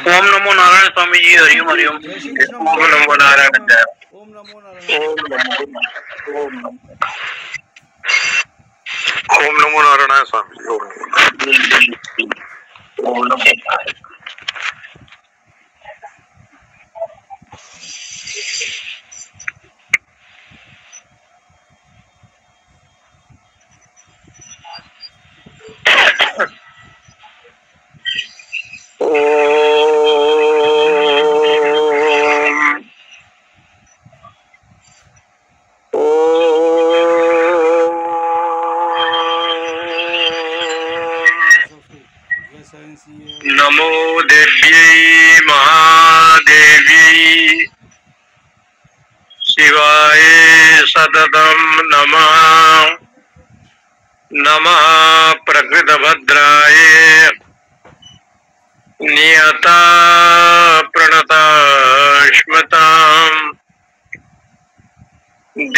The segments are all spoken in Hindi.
ओम नमो नारायण स्वामी जी। हरिओम हरिओम। ओम नमो नारायण। जय ओम नमो नारायण। ओम नमो नारायण स्वामी जी। ओम नमो नारायण। नमो देव्यै महादेव्यै शिवाय सततं नमः। नमः प्रकृतभद्राय नियता प्रणता स्मताम्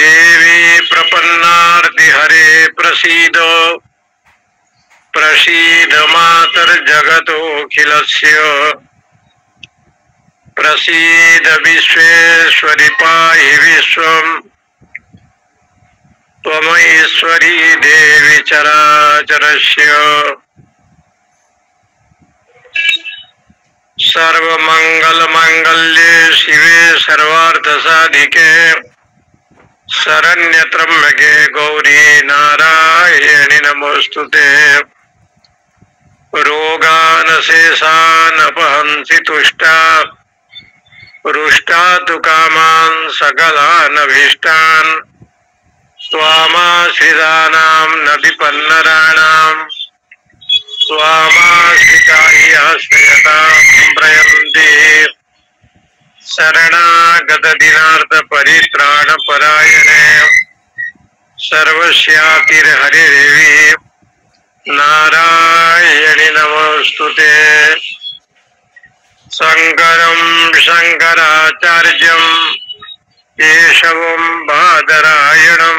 देवी प्रपन्नार्ति हरे प्रसीद प्रसीद मातर्जगतोऽखिलस्य प्रसीद विश्वेश्वरि पाहि विश्वम् त्वमैश्वरी देवी चराचरस्य सर्वमंगलमांगल्ये शिवे सर्वार्थसाधिके शरण्यत्र्यंबके गौरी नारायणि नमोस्तुते। रोगानशेषानपहंसि तुष्टा रुष्टा तु कामान् सकलानभीष्टान् स्वामाश्रितानां न विपन्नराणां स्वामाश्रिताहि आश्रयतां प्रयन्ति। शरणागतदीनार्थ परित्राणपरायणे सर्वस्यातिर्हरिदेवी नारायणि नमोस्तुते। शंकरं शंकराचार्यं केशवं बादरायणं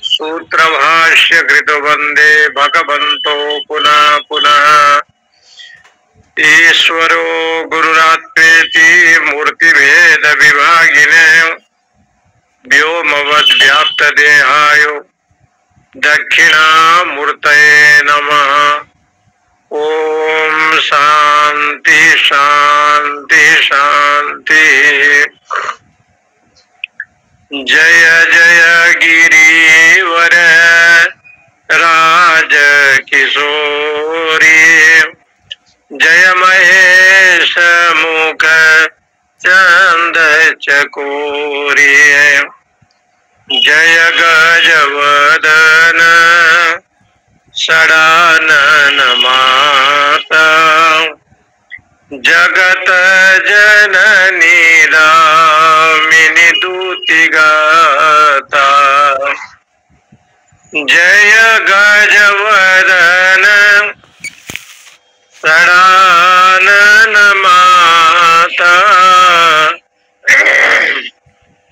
सूत्रभाष्यकृतो वन्दे भगवन्तो पुनः पुनः। ईश्वरो गुरुरात्मेति मूर्तिभेद विभागिने व्योमवद्व्याप्तदेहाय दक्षिणामूर्तये नमः। ओम शांति शांति शांति। जय जय गिरिवर राज किशोरी जय महेश मुख चंद चकोरी जय गजवदन षडानन माता जगत जननी दामिनी दूतिगाता। जय गजवदन षडानन माता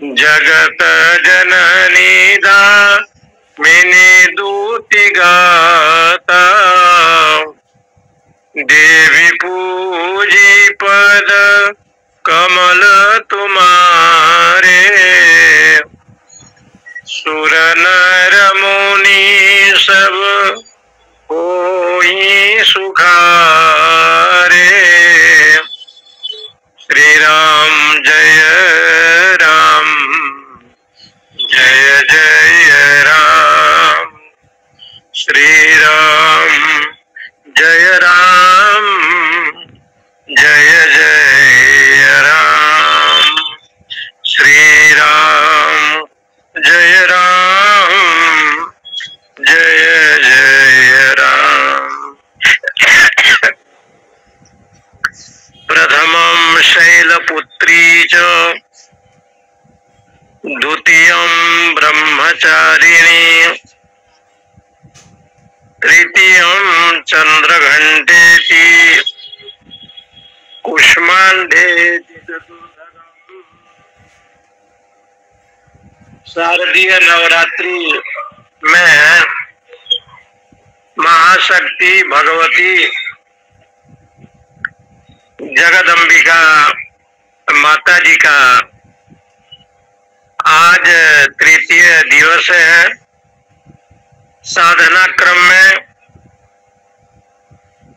जगत जननी दामिनी दूतिगाता। देवी पूजी पद कमल तुम्हारे सुर नर मुनि सब होई सुखारे। श्री राम जय राम जय जय राम। श्री राम जय राम जय जय राम। श्री राम जय राम जय जय राम। प्रथमं शैलपुत्री च द्वितीयं ब्रह्मचारिणी तृतीयं चंद्रघंटेति कुष्मांडेति चतुर्थकम्। शारदीय नवरात्रि में महाशक्ति भगवती जगदम्बिका माता जी का आज तृतीय दिवस है। साधना क्रम में,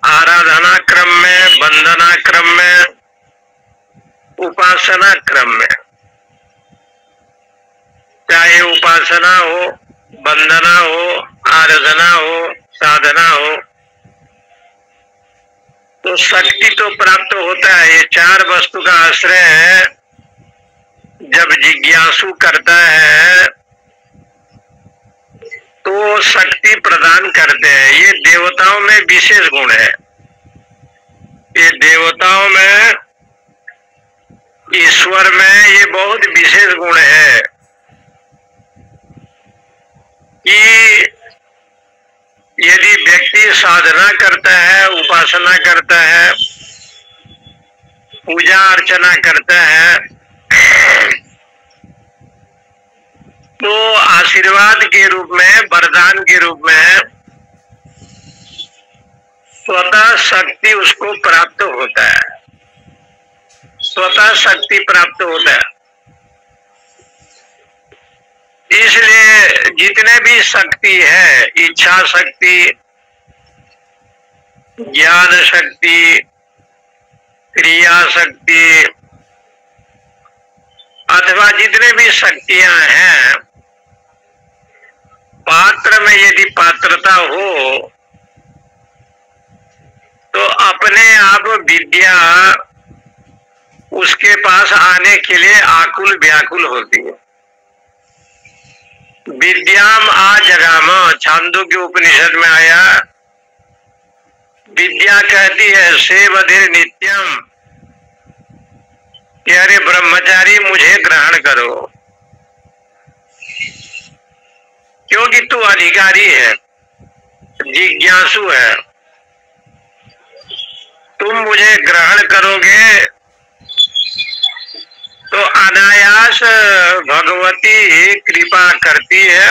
आराधना क्रम में, वंदना क्रम में, उपासना क्रम में, चाहे उपासना हो, वंदना हो, आराधना हो, साधना हो, तो शक्ति तो प्राप्त होता है। ये चार वस्तु का आश्रय है। जब जिज्ञासु करता है तो शक्ति प्रदान करते हैं। ये देवताओं में विशेष गुण है। ये देवताओं में, ईश्वर में ये बहुत विशेष गुण है कि यदि व्यक्ति साधना करता है, उपासना करता है, पूजा अर्चना करता है, तो आशीर्वाद के रूप में, वरदान के रूप में स्वतः शक्ति उसको प्राप्त होता है। स्वतः शक्ति प्राप्त होता है। इसलिए जितने भी शक्ति है, इच्छा शक्ति, ज्ञान शक्ति, क्रिया शक्ति, अथवा जितने भी शक्तियां हैं, पात्र में यदि पात्रता हो तो अपने आप विद्या उसके पास आने के लिए आकुल व्याकुल होती है। विद्याम आ जगाम, छांदोग्य उपनिषद में आया। विद्या कहती है सेवधिर नित्यम, कि अरे ब्रह्मचारी मुझे ग्रहण करो, क्योंकि तू अधिकारी है, जिज्ञासु है। तुम मुझे ग्रहण करोगे तो अनायास भगवती कृपा करती है।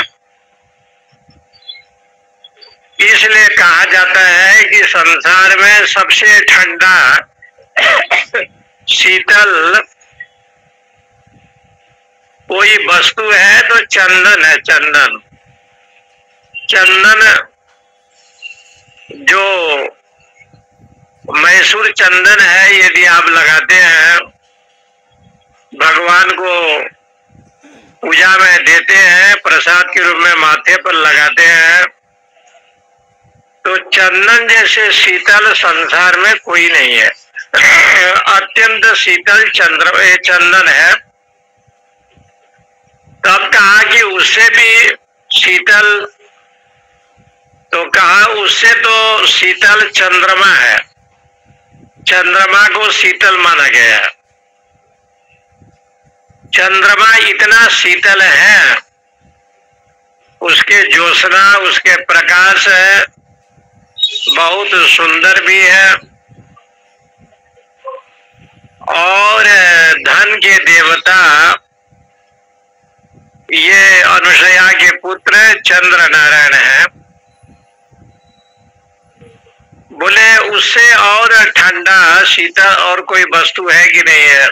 इसलिए कहा जाता है कि संसार में सबसे ठंडा शीतल कोई वस्तु है तो चंदन है। चंदन, चंदन जो मैसूर चंदन है, यदि आप लगाते हैं, भगवान को पूजा में देते हैं, प्रसाद के रूप में माथे पर लगाते हैं, तो चंदन जैसे शीतल संसार में कोई नहीं है। अत्यंत शीतल चंदन है। तब कहा कि उससे भी शीतल, तो कहा उससे तो शीतल चंद्रमा है। चंद्रमा को शीतल माना गया है। चंद्रमा इतना शीतल है, उसके ज्योत्सना, उसके प्रकाश है, बहुत सुंदर भी है। और धन के देवता ये अनुसया के पुत्र चंद्र नारायण है। बोले उससे और ठंडा शीतल और कोई वस्तु है कि नहीं है?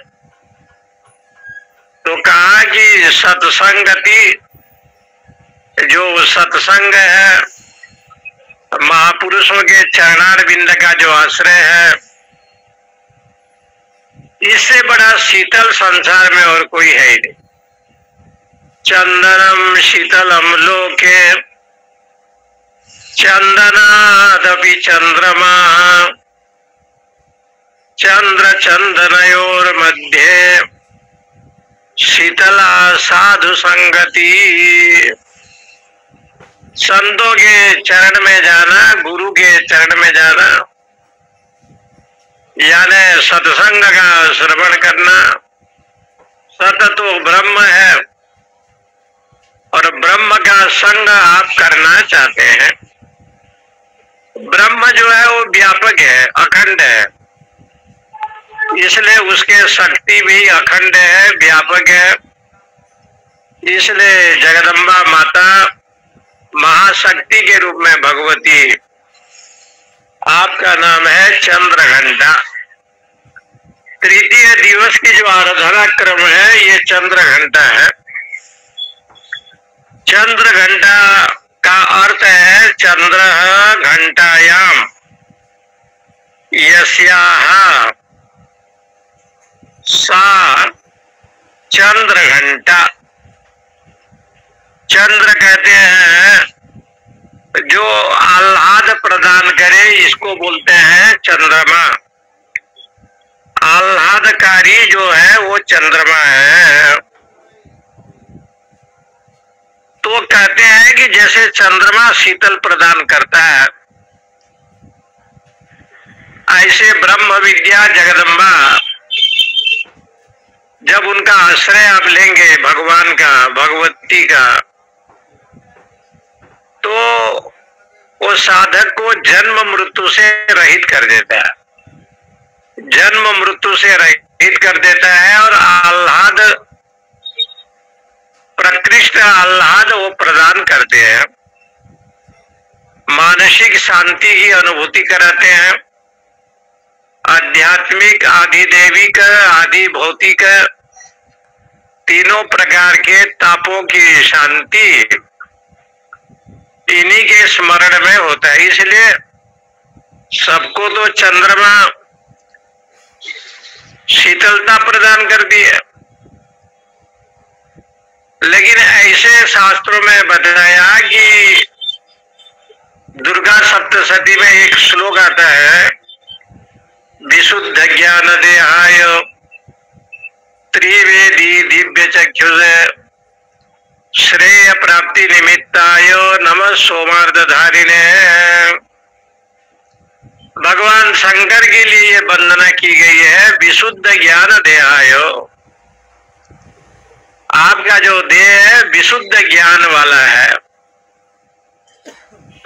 तो कहा कि सत्संगति, जो सत्संग है, महापुरुषों के चरणारविंद का जो आश्रय है, इससे बड़ा शीतल संसार में और कोई है ही नहीं। चंदनम शीतलम लोके चंदनादपि चंद्रमा चंद्र चंदनयोर मध्ये शीतला साधु संगति। संतों के चरण में जाना, गुरु के चरण में जाना, यानी सत्संग का श्रवण करना। सत तो ब्रह्म है और ब्रह्म का संग आप करना चाहते हैं। ब्रह्म जो है वो व्यापक है, अखंड है, इसलिए उसके शक्ति भी अखंड है, व्यापक है। इसलिए जगदम्बा माता महाशक्ति के रूप में भगवती, आपका नाम है चंद्रघंटा। तृतीय दिवस की जो आराधना क्रम है ये चंद्र घंटा है। चंद्र घंटा का अर्थ है चंद्र घंटायाम यस्याः सा चंद्र घंटा। चंद्र कहते हैं जो आह्लाद प्रदान करे इसको बोलते हैं चंद्रमा। आह्लादकारी जो है वो चंद्रमा है। तो कहते हैं कि जैसे चंद्रमा शीतल प्रदान करता है ऐसे ब्रह्म विद्या जगदम्बा जब उनका आश्रय आप लेंगे भगवान का, भगवती का, तो वो साधक को जन्म मृत्यु से रहित कर देता है, जन्म मृत्यु से रहित कर देता है और आह्लाद, प्रकृष्ट आह्लाद वो प्रदान करते हैं, मानसिक शांति की अनुभूति कराते हैं, आध्यात्मिक, आधिदैविक, आदि भौतिक तीनों प्रकार के तापों की शांति इन्हीं के स्मरण में होता है। इसलिए सबको तो चंद्रमा शीतलता प्रदान करती है, लेकिन ऐसे शास्त्रों में बताया कि दुर्गा सप्तशती में एक श्लोक आता है, विशुद्ध ज्ञान देहाय त्रिवेदी दिव्य चक्षुषे श्रेय प्राप्ति निमित्ताय नमः सोमार्धधारिणे। भगवान शंकर के लिए ये वंदना की गई है, विशुद्ध ज्ञान देहाय। आपका जो देह है विशुद्ध ज्ञान वाला है,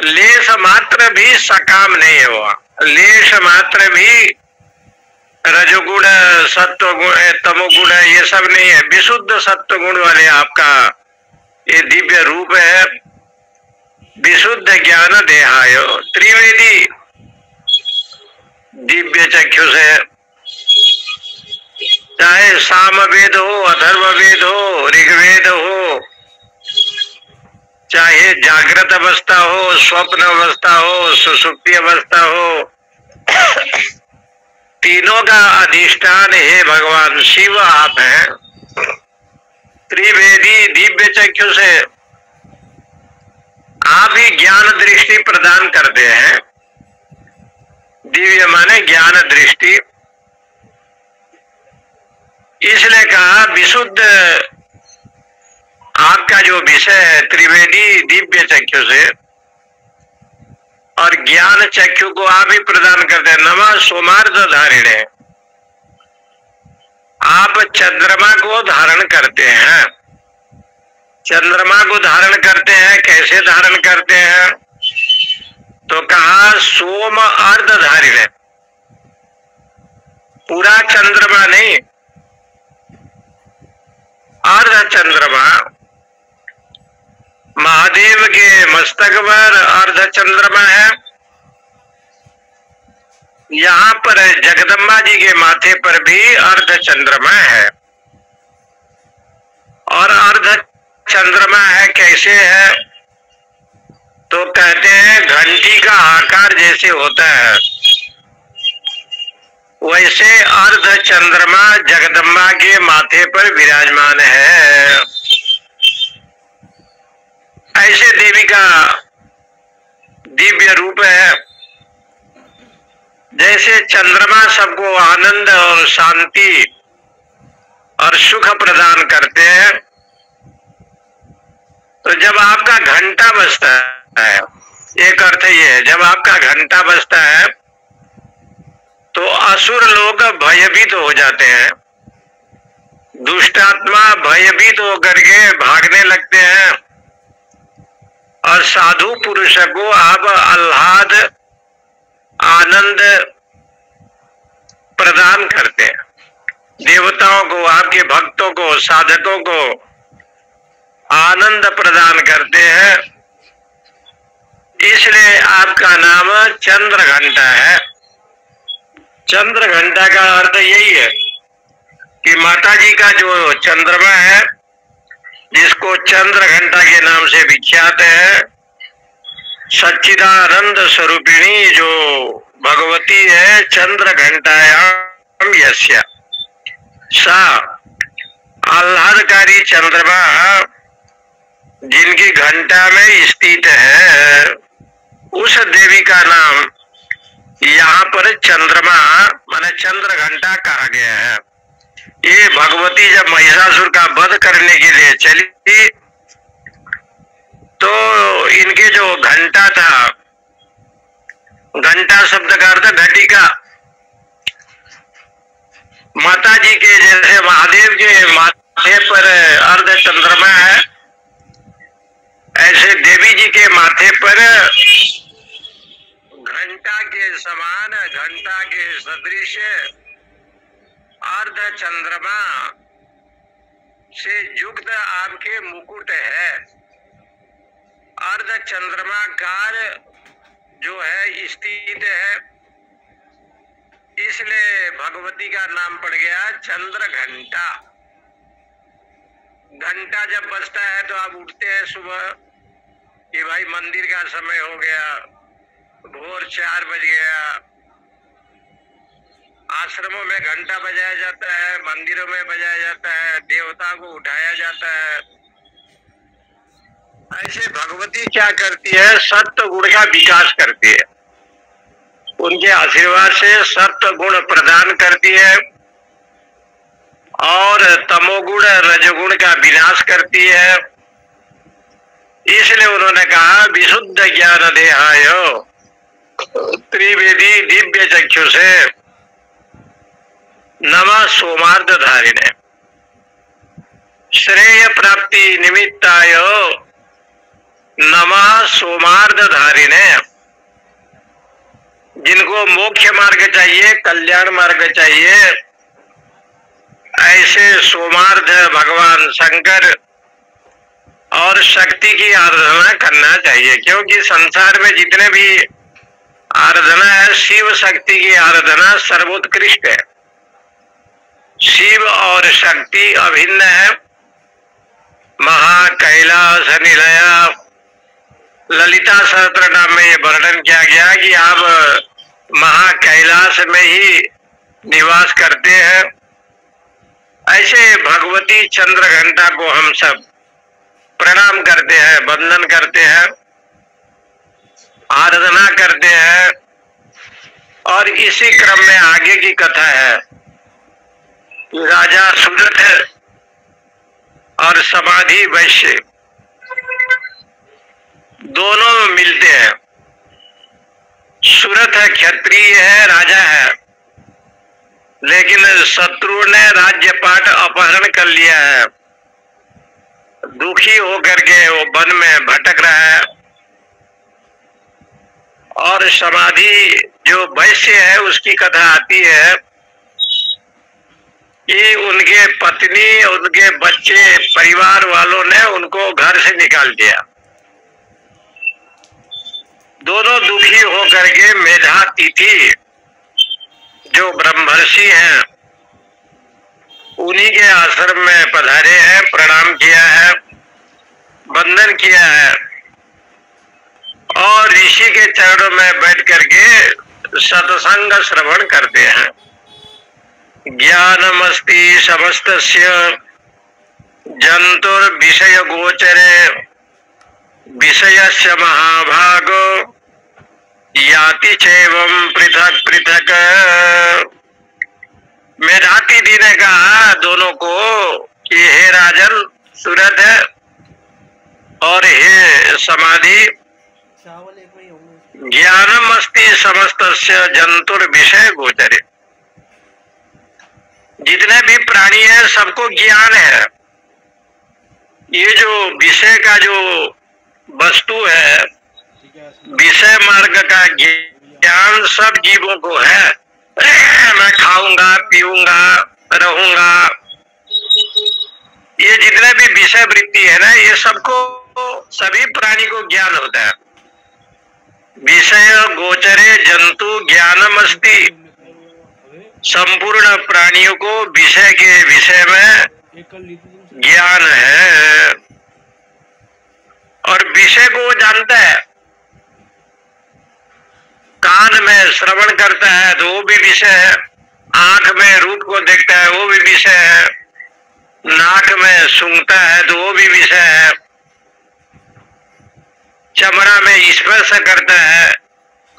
लेश मात्र भी सकाम नहीं है, वो लेश मात्र भी रजोगुण सत्वगुण तमोगुण ये सब नहीं है, विशुद्ध सत्व गुण वाले आपका ये दिव्य रूप है। विशुद्ध ज्ञान देहाय त्रिवेदी दिव्य चक्षु से, चाहे साम वेद हो, अथर्व वेद हो, ऋग्वेद हो, चाहे जागृत अवस्था हो, स्वप्न अवस्था हो, सुषुप्ति अवस्था हो, तीनों का अधिष्ठान हे भगवान शिव आप हैं। त्रिवेदी दिव्य चक्षु से आप ही ज्ञान दृष्टि प्रदान करते हैं। दिव्य माने ज्ञान दृष्टि, इसलिए कहा विशुद्ध आपका जो विषय है त्रिवेदी दिव्य चक्षु से, और ज्ञान चक्षु को आप ही प्रदान करते हैं। नमः सोमार्धधारिणे, आप चंद्रमा को धारण करते हैं। चंद्रमा को धारण करते हैं, कैसे धारण करते हैं? तो कहा सोम अर्धधारिणे, पूरा चंद्रमा नहीं, अर्ध चंद्रमा। महादेव के मस्तक पर अर्ध चंद्रमा है, यहाँ पर जगदम्बा जी के माथे पर भी अर्ध चंद्रमा है। और अर्ध चंद्रमा है कैसे है? तो कहते हैं घंटी का आकार जैसे होता है वैसे अर्ध चंद्रमा जगदम्बा के माथे पर विराजमान है। ऐसे देवी का दिव्य रूप है। जैसे चंद्रमा सबको आनंद और शांति और सुख प्रदान करते हैं, तो जब आपका घंटा बजता है, एक अर्थ ये है, जब आपका घंटा बजता है तो असुर लोग भयभीत हो जाते हैं, दुष्टात्मा भयभीत होकर के भागने लगते हैं, और साधु पुरुष को आप आह्लाद आनंद प्रदान करते हैं। देवताओं को, आपके भक्तों को, साधकों को आनंद प्रदान करते हैं। इसलिए आपका नाम चंद्र घंटा है। चंद्र घंटा का अर्थ यही है कि माता जी का जो चंद्रमा है, जिसको चंद्र घंटा के नाम से विख्यात है, सच्चिदानंद स्वरूपिणी जो भगवती है, चंद्र घंटायाम यस्या सा, आह्लादकारी चंद्रमा जिनकी घंटा में स्थित है, उस देवी का नाम यहाँ पर चंद्रमा माने चंद्र घंटा कहा गया है। ये भगवती जब महिषासुर का वध करने के लिए चली तो इनके जो घंटा था, घंटा शब्द का अर्थ घटिका, माता जी के जैसे महादेव के माथे पर अर्ध चंद्रमा है, ऐसे देवी जी के माथे पर घंटा के समान, घंटा के सदृश अर्ध चंद्रमा से युक्त आपके मुकुट है। अर्ध चंद्रमाकार जो है स्थित है, इसलिए भगवती का नाम पड़ गया चंद्र घंटा। घंटा जब बजता है तो आप उठते हैं सुबह कि भाई मंदिर का समय हो गया, भोर 4 बज गया। आश्रमों में घंटा बजाया जाता है, मंदिरों में बजाया जाता है, देवता को उठाया जाता है। ऐसे भगवती क्या करती है, सत्व गुण का विकास करती है। उनके आशीर्वाद से सत्व गुण प्रदान करती है और तमोगुण रजगुण का विनाश करती है। इसलिए उन्होंने कहा विशुद्ध ज्ञान देहाय त्रिवेदी दिव्य चक्षु से नमः सोमार्थ धारिणे श्रेय प्राप्ति निमित्ताय नमः सोमार्थ धारिणे। जिनको मोक्ष मार्ग चाहिए, कल्याण मार्ग चाहिए, ऐसे सोमार्थ भगवान शंकर और शक्ति की आराधना करना चाहिए। क्योंकि संसार में जितने भी आराधना है, शिव शक्ति की आराधना सर्वोत्कृष्ट है। शिव और शक्ति अभिन्न है। महाकैलास निलया ललिता सहस्त्र नाम में ये वर्णन किया गया कि आप महाकैलास में ही निवास करते हैं। ऐसे भगवती चंद्र घंटा को हम सब प्रणाम करते हैं, वंदन करते हैं, आराधना करते हैं। और इसी क्रम में आगे की कथा है कि राजा सुरथ और समाधि वैश्य दोनों मिलते हैं। सुरथ क्षत्रिय है, राजा है, लेकिन शत्रु ने राज्यपाट अपहरण कर लिया है। दुखी होकर के वो वन में भटक रहा है। और समाधि जो वैश्य है उसकी कथा आती है कि उनके पत्नी, उनके बच्चे, परिवार वालों ने उनको घर से निकाल दिया। दोनों दुखी होकर के मेधातिथि जो ब्रह्मर्षि हैं उन्हीं के आश्रम में पधारे हैं, प्रणाम किया है, वंदन किया है और ऋषि के चरणों में बैठ करके सत्संग श्रवण करते हैं। ज्ञानमस्ति समस्तस्य जंतुर विषय गोचरे विषयस्य महाभागो याति चैवं पृथक पृथक। मेधातिथि ने कहा दोनों को कि हे राजन सुरथ और हे समाधि, ज्ञानम अस्ति समस्तस्य जंतुर विषय गोचरे। जितने भी प्राणी हैं सबको ज्ञान है। ये जो विषय का जो वस्तु है, विषय मार्ग का ज्ञान सब जीवों को है। मैं खाऊंगा, पीऊंगा, रहूंगा, ये जितने भी विषय वृत्ति है ना, ये सबको, सभी प्राणी को ज्ञान होता है। विषय गोचरे जंतु ज्ञानम अस्ति संपूर्ण प्राणियों को विषय के विषय में ज्ञान है और विषय को वो जानता है। कान में श्रवण करता है तो वो भी विषय है, आंख में रूप को देखता है वो भी विषय है, नाक में सूंघता है तो वो भी विषय है, चमड़ा में स्पर्श करता है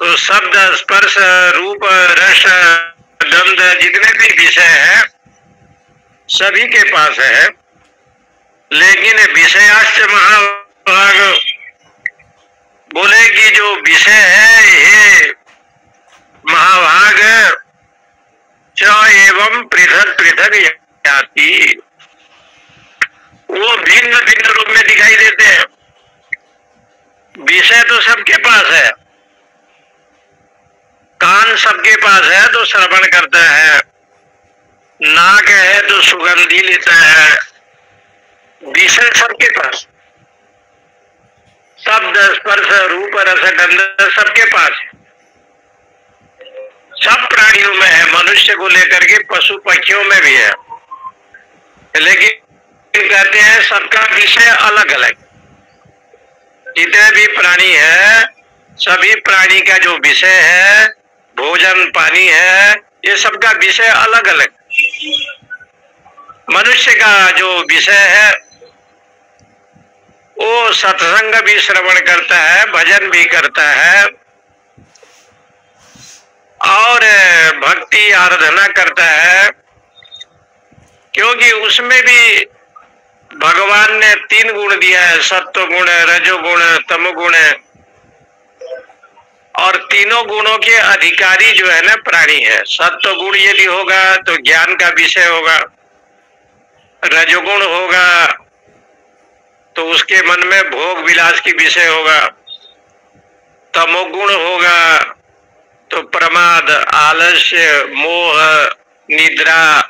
तो शब्द स्पर्श रूप रस गंध जितने भी विषय है सभी के पास है। लेकिन विषयाश्च महाभाग बोले कि जो विषय है ये महाभाग च एवं पृथक पृथक याति, वो भिन्न भिन्न रूप में दिखाई देते हैं। विषय तो सबके पास है, कान सबके पास है तो श्रवण करता है, नाक है तो सुगंधी लेता है, विषय सबके पास, शब्द स्पर्श रूप रस गंध सबके पास, सब प्राणियों में है, मनुष्य को लेकर के पशु पक्षियों में भी है। लेकिन कहते हैं सबका विषय अलग अलग। जितने भी प्राणी है सभी प्राणी का जो विषय है भोजन पानी है ये सबका विषय अलग अलग। मनुष्य का जो विषय है वो सत्संग भी श्रवण करता है, भजन भी करता है और भक्ति आराधना करता है, क्योंकि उसमें भी भगवान ने 3 गुण दिया है, सत्व गुण, रजोगुण, तमोगुण, और तीनों गुणों के अधिकारी जो है ना प्राणी है। सत्व गुण यदि होगा तो ज्ञान का विषय होगा, रजोगुण होगा तो उसके मन में भोग विलास की विषय होगा, तमोगुण होगा तो प्रमाद, आलस्य, मोह, निद्रा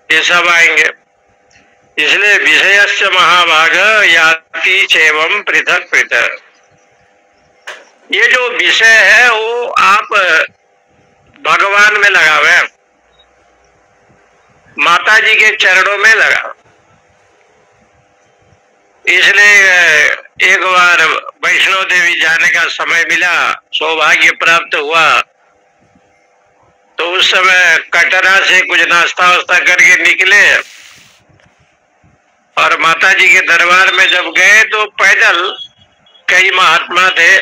ये सब आएंगे। इसलिए विषयस्य महाभाग याति चैवं पृथक पृथक। ये जो विषय है वो आप भगवान में लगावे, माता जी के चरणों में लगा। इसलिए एक बार वैष्णो देवी जाने का समय मिला, सौभाग्य प्राप्त हुआ, तो उस समय कटरा से कुछ नाश्ता वास्ता करके निकले और माता जी के दरबार में जब गए तो पैदल कई महात्मा थे,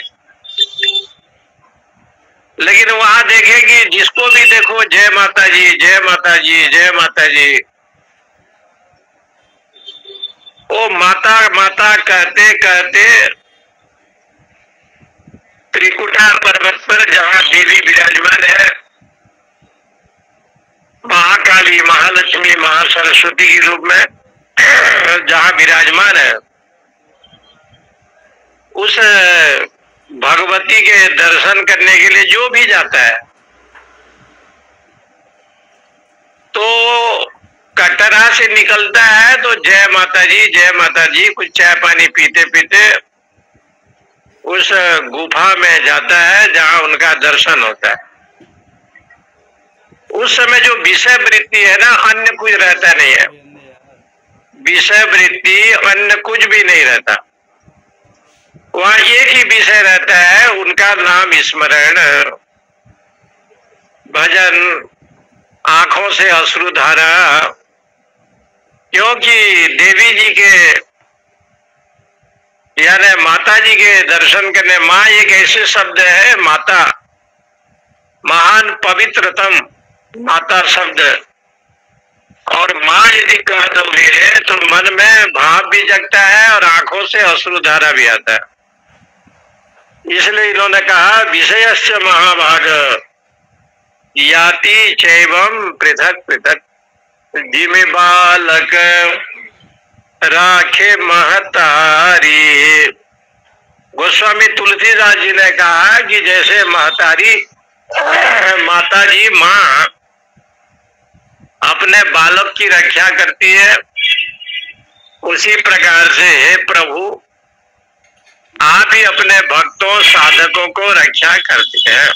लेकिन वहां देखे कि जिसको भी देखो जय माता जी, जय माता जी, जय माता जी, वो माता माता कहते कहते त्रिकुटा पर्वत पर जहाँ देवी विराजमान है, महाकाली, महालक्ष्मी, महासरस्वती के रूप में जहाँ विराजमान है, उस भगवती के दर्शन करने के लिए जो भी जाता है तो कटरा से निकलता है तो जय माता जी, जय माता जी, कुछ चाय पानी पीते पीते उस गुफा में जाता है जहाँ उनका दर्शन होता है। उस समय जो विषय वृत्ति है ना, अन्य कुछ रहता नहीं है, विषय वृत्ति अन्य कुछ भी नहीं रहता, वहां एक ही विषय रहता है, उनका नाम स्मरण, भजन, आंखों से अश्रुधारा। क्योंकि देवी जी के यानी माता जी के दर्शन करने, माँ एक ऐसे शब्द है, माता महान पवित्रतम माता शब्द, और माँ यदि कह दोगे तो मन में भाव भी जगता है और आंखों से अश्रुधारा भी आता है। इसलिए इन्होंने कहा विषयस्य महाभाग याति चैवं पृथक पृथक। जिमे बालक राखे महतारी, गोस्वामी तुलसीदास जी ने कहा कि जैसे महतारी माता जी माँ अपने बालक की रक्षा करती है, उसी प्रकार से हे प्रभु आप ही अपने भक्तों साधकों को रक्षा करते हैं।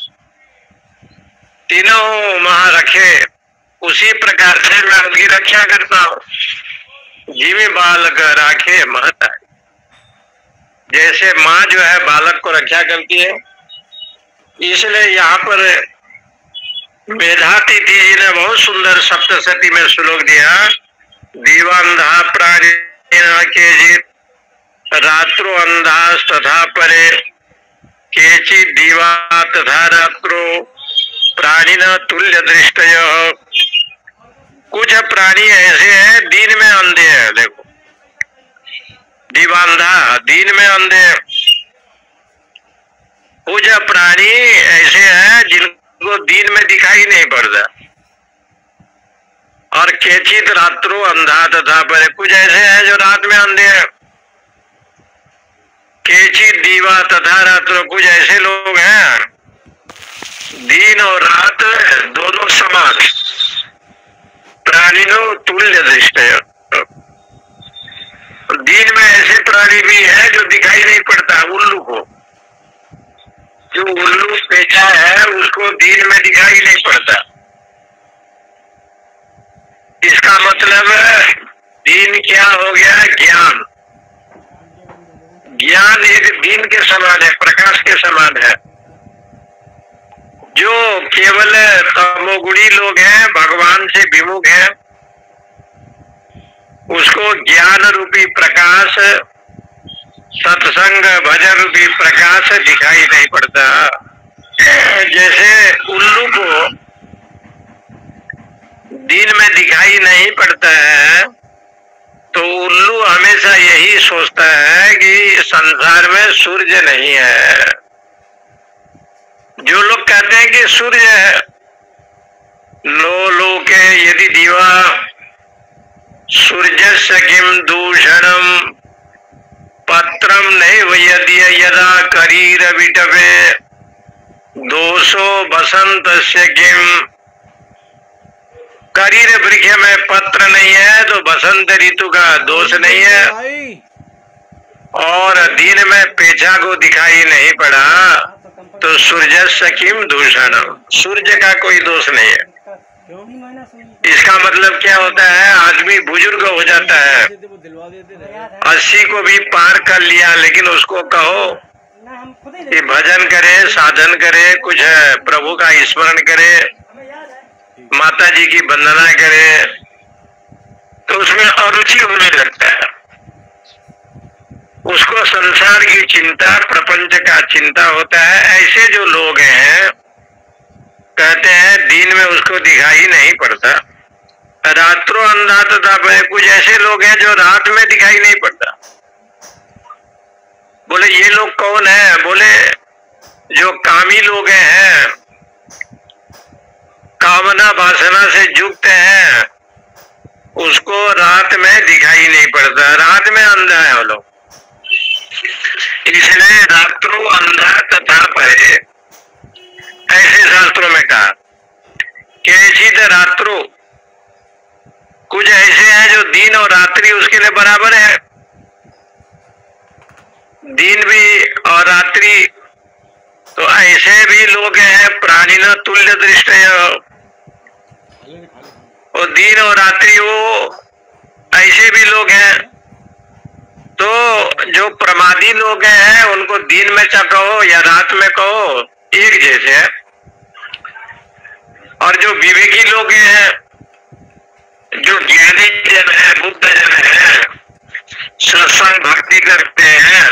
तीनों वहां रखे, उसी प्रकार से मैं उनकी रक्षा करता हूँ। जीवी बालक राखे महता, जैसे माँ जो है बालक को रक्षा करती है, इसलिए यहाँ पर मेधातिथि जी ने बहुत सुंदर सप्तशती में श्लोक दिया। दीवांधा प्राणी के जीत रात्रो अंधास तथा परे, केचि दीवा तथा रात्रो प्राणिना तुल्य दृष्टय। कुछ प्राणी ऐसे हैं दिन में अंधे हैं, देखो दीवांधा दिन में अंधे। कुछ प्राणी ऐसे हैं जिनको दिन में दिखाई नहीं पड़ता, और केचित रात्रो अंधा तथा परे, कुछ ऐसे हैं जो रात में अंधे हैं। केचित दीवा तथा रात्रो, कुछ ऐसे लोग हैं दिन और रात दोनों समान, प्राणिनो तुल्य दृष्टय। दिन में ऐसे प्राणी भी है जो दिखाई नहीं पड़ता, उल्लू को, जो उल्लू पेचा है उसको दिन में दिखाई नहीं पड़ता। इसका मतलब दिन क्या हो गया? ज्ञान। ज्ञान एक दिन के समान है, प्रकाश के समान है। जो केवल तमोगुणी लोग हैं, भगवान से विमुख हैं, उसको ज्ञान रूपी प्रकाश, सत्संग भजन रूपी प्रकाश दिखाई नहीं पड़ता। जैसे उल्लू को दिन में दिखाई नहीं पड़ता है, तो उल्लू हमेशा यही सोचता है कि संसार में सूर्य नहीं है। जो लोग कहते हैं कि सूर्य है, नो लोके यदि दिवा सूर्यस्य किम दूषणम पत्रम नहीं यदि यदा करीर विटवे दोषो बसंतस्य किम। करीर वृक्ष में पत्र नहीं है तो बसंत ऋतु का दोष नहीं है, और दिन में पेचा को दिखाई नहीं पड़ा तो सूर्यस्य किम दूषणम, सूर्य का कोई दोष नहीं है। इसका मतलब क्या होता है? आदमी बुजुर्ग हो जाता है, 80 को भी पार कर लिया, लेकिन उसको कहो कि भजन करे, साधन करे, कुछ प्रभु का स्मरण करे, माता जी की वंदना करे, तो उसमें अरुचि होने लगता है। उसको संसार की चिंता, प्रपंच का चिंता होता है। ऐसे जो लोग हैं, कहते हैं दिन में उसको दिखाई नहीं पड़ता, रात्रों अंधा तथा परे। कुछ ऐसे लोग हैं जो रात में दिखाई नहीं पड़ता। बोले ये लोग कौन है? बोले जो कामी लोग हैं, कामना वासना से युक्त है, उसको रात में दिखाई नहीं पड़ता, रात में अंधा है वो लोग। इसलिए रात्रो अंधा तथा परे, ऐसे शास्त्रों में कहा। केचित रात्रो, कुछ ऐसे हैं जो दिन और रात्रि उसके लिए बराबर है, दिन भी और रात्रि। तो ऐसे भी लोग हैं प्राणिना तुल्य दृष्टय, और दिन और रात्रि वो ऐसे भी लोग हैं। तो जो प्रमादी लोग हैं उनको दिन में चाहे कहो या रात में कहो एक जैसे है, और जो विवेकी लोग हैं, जो ज्ञानी जन है, बुद्ध जन है, सत्संग भक्ति करते हैं,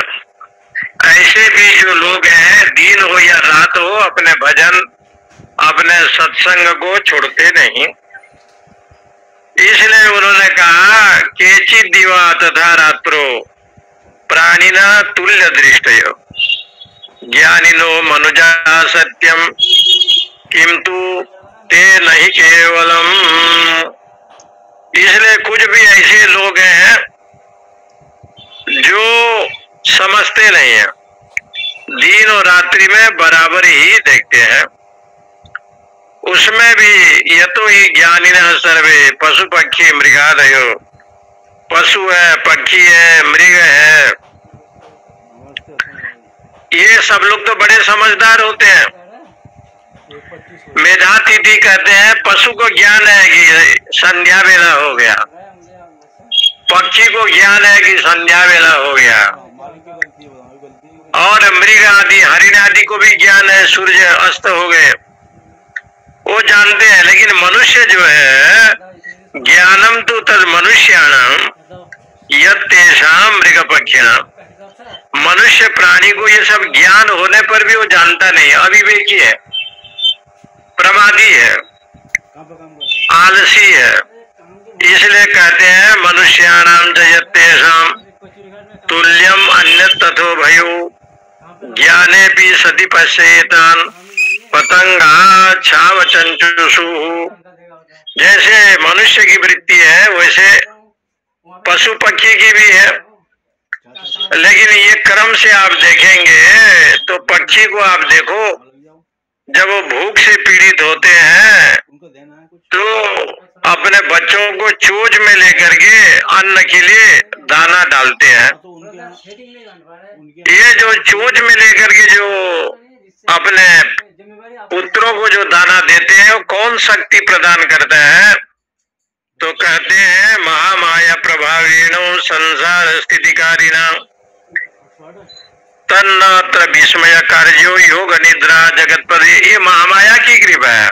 ऐसे भी जो लोग हैं दिन हो या रात हो अपने भजन, अपने सत्संग को छोड़ते नहीं। इसलिए उन्होंने कहा केचित दिवा तथा रात्रो प्राणिना तुल्य दृष्टयो ज्ञानिनो मनुजा सत्यम किंतु ते नहीं केवलम। इसलिए कुछ भी ऐसे लोग हैं जो समझते नहीं है, दिन और रात्रि में बराबर ही देखते हैं। उसमें भी यतो ही ज्ञानिनः सर्वे पशु पक्षी मृगादयो, पशु है, पक्षी है, मृग है, ये सब लोग तो बड़े समझदार होते हैं, मेधातिथि कहते हैं पशु को ज्ञान है कि संध्या वेला हो गया, पक्षी को ज्ञान है कि संध्या वेला हो गया, और मृग आदि हरिण आदि को भी ज्ञान है सूर्य अस्त हो गए, वो जानते हैं। लेकिन मनुष्य जो है ज्ञानम तो तद मनुष्याणाम यत्तेषां मृग पक्षिणाम, मनुष्य प्राणी को ये सब ज्ञान होने पर भी वो जानता नहीं, अविवेकी है, प्रमादी है, आलसी है। इसलिए कहते हैं मनुष्याणाम च यत्तेषां तुल्यम अन्यत् तथो भयो ज्ञाने भी सति पश्येतान पतंगा छाव चंचुषु। जैसे मनुष्य की वृत्ति है वैसे पशु पक्षी की भी है, लेकिन ये क्रम से आप देखेंगे तो पक्षी को आप देखो, जब वो भूख से पीड़ित होते हैं तो अपने बच्चों को चोंच में लेकर के अन्न के लिए दाना डालते हैं। ये जो चोंच में लेकर के जो अपने पुत्रों को जो दाना देते हैं वो कौन शक्ति प्रदान करता है? तो कहते हैं महामाया प्रभावेण संसार स्थितिकारिणा तन्नात्र विस्मय कार्यो योग निद्रा जगतपदे। ये महामाया की कृपा है।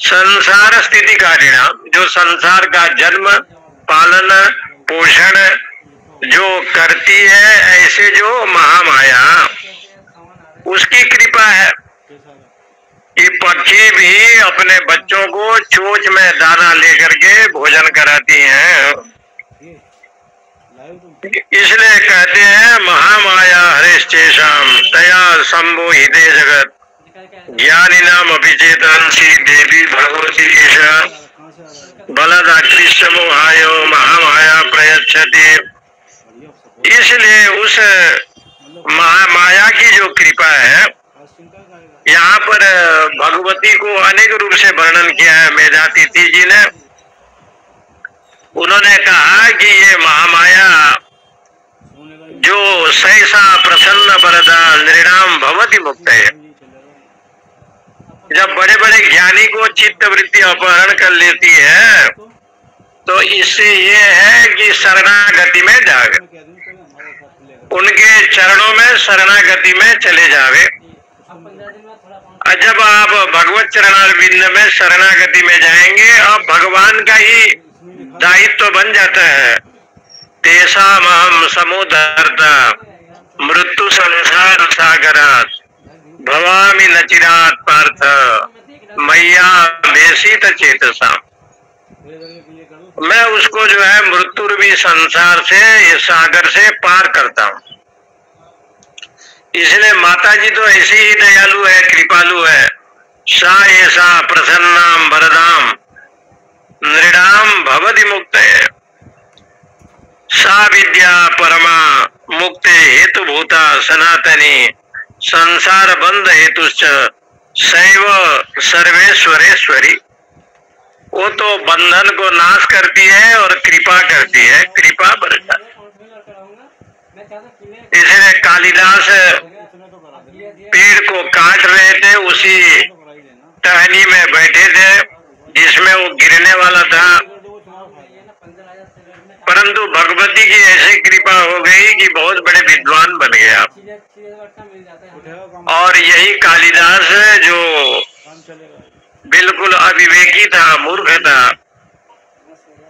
संसार स्थितिकारिणा, जो संसार का जन्म पालन पोषण जो करती है, ऐसे जो महामाया उसकी कृपा है। ये पक्षी भी अपने बच्चों को चोंच में दाना लेकर के भोजन कराती हैं। इसलिए कहते हैं महामाया हरेश्चेषाम तया संबोहिते जगत ज्ञानिनाम अभिचेतंसी देवी भगवती ईशा बलदाकृष्य मोहाय महामाया प्रयच्छति। इसलिए उस महामाया की जो कृपा है, यहाँ पर भगवती को अनेक रूप से वर्णन किया है मेधातिथि जी ने। उन्होंने कहा कि ये महामाया जो सहसा प्रसन्न वरदा नृणाम भवति मुक्त है। जब बड़े बड़े ज्ञानी को चित्त वृत्ति अपहरण कर लेती है तो इससे ये है कि शरणागति में जावे, उनके चरणों में शरणागति में चले जावे। जब आप भगवत चरणारविंद में शरणागति में जाएंगे, अब भगवान का ही दायित्व बन जाता है। तेषाम अहम समुद्धर्ता मृत्यु संसार सागरात भवामि न चिरात पार्थ मैया भेषित चेतसा। मैं उसको जो है मृत्यु रूपी संसार से, इस सागर से पार करता हूँ। इसलिए माता जी तो ऐसी ही दयालु है, कृपालु है। सा ऐसा प्रसन्नाम वरदाम नृणाम भवति मुक्त है। सा विद्या परमा मुक्ते हेतु भूता सनातनी संसार बंध हेतुश्च शैव सर्वेश्वरेश्वरी। वो तो बंधन को नाश करती है और कृपा करती है, कृपा बरसाती। इसलिए कालिदास पेड़ को काट रहे थे, उसी टहनी में बैठे थे जिसमें वो गिरने वाला था, परंतु भगवती की ऐसी कृपा हो गई कि बहुत बड़े विद्वान बन गया। और यही कालिदास जो बिल्कुल अविवेकी था, मूर्ख था,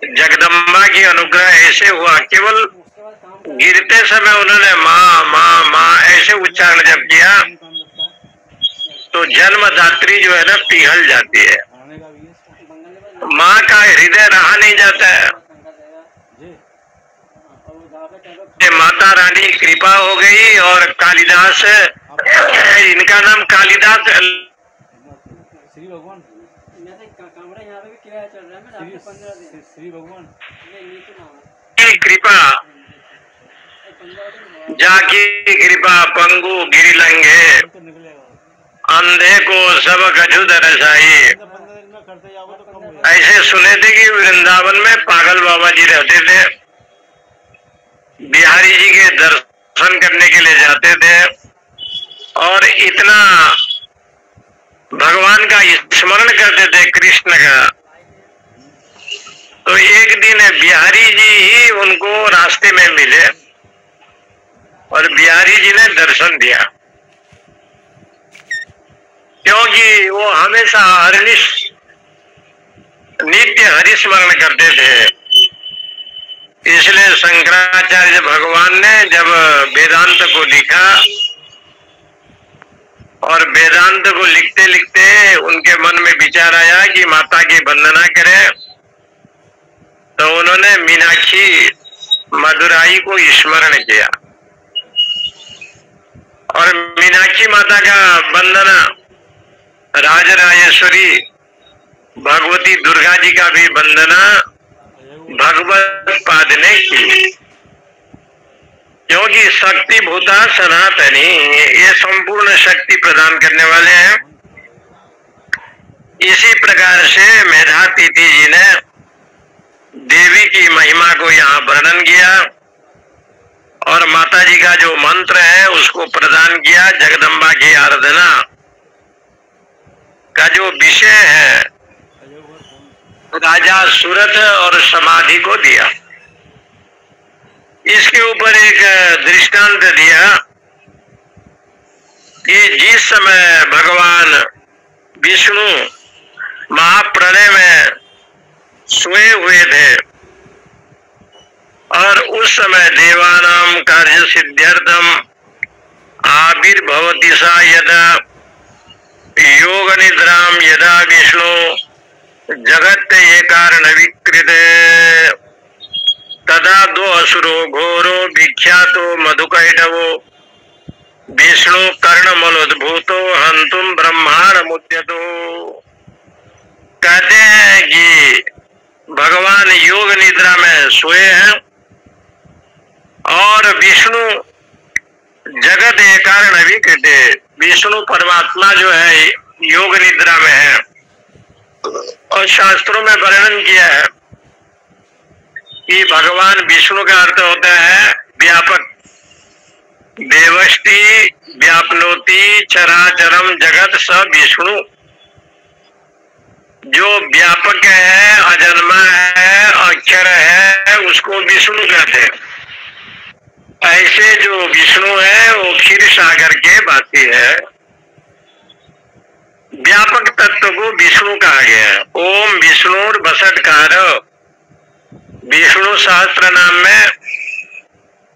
जगदम्बा की अनुग्रह ऐसे हुआ, केवल गिरते समय उन्होंने माँ माँ माँ ऐसे उच्चारण जब किया तो जन्मदात्री जो है ना पिघल जाती है। माँ का हृदय रहा नहीं जाता है। माता रानी कृपा हो गई और कालिदास, इनका नाम कालिदास कृपा जाकी कृपा पंगु गिरिलंगे अंधे को सब कछु दरसाई। ऐसे सुने थे कि वृंदावन में पागल बाबा जी रहते थे, बिहारी जी के दर्शन करने के लिए जाते थे और इतना भगवान का स्मरण करते थे, कृष्ण का। तो एक दिन बिहारी जी ही उनको रास्ते में मिले और बिहारी जी ने दर्शन दिया, क्योंकि वो हमेशा नित्य हरिस्मरण करते थे। इसलिए शंकराचार्य भगवान ने जब वेदांत को लिखा और वेदांत को लिखते लिखते उनके मन में विचार आया कि माता की वंदना करें, तो उन्होंने मीनाक्षी मदुराई को स्मरण किया और मीनाक्षी माता का वंदना राजराजेश्वरी भगवती दुर्गा जी का भी वंदना भगवत पाद ने की, क्योंकि शक्ति भूता सनातनी, ये संपूर्ण शक्ति प्रदान करने वाले हैं। इसी प्रकार से मेधातिथि जी ने देवी की महिमा को यहाँ वर्णन किया और माता जी का जो मंत्र है उसको प्रदान किया। जगदम्बा की आराधना का जो विषय है राजा सूरत और समाधि को दिया। इसके ऊपर एक दृष्टांत दिया कि जिस समय भगवान विष्णु महाप्रलय में सोए हुए थे और उस समय देवानाम कार्य सिद्ध्यर्थम आविर्भवति सा यदा योग निद्राम यदा विष्णु जगत ये कारण विकृत तदा दो असुरो घोरो विख्यातो मधुकैटवो विष्णु कर्ण मलोद्भूतो हंतुम ब्रह्मांड मुद्यतो। कहते हैं कि भगवान योग निद्रा में सोए हैं और विष्णु जगत ये कारण विकृत, विष्णु परमात्मा जो है योग निद्रा में है। और शास्त्रों में वर्णन किया है कि भगवान विष्णु का अर्थ होता है व्यापक, देवष्टि व्यापनोति चराचरम जगत स विष्णु। जो व्यापक है, अजन्मा है, अक्षर है, उसको विष्णु कहते हैं। ऐसे जो विष्णु है वो क्षीर सागर के वासी है। व्यापक तत्व को विष्णु कहा गया है। ओम विष्णुर बसटकार, विष्णु सहस्त्र नाम में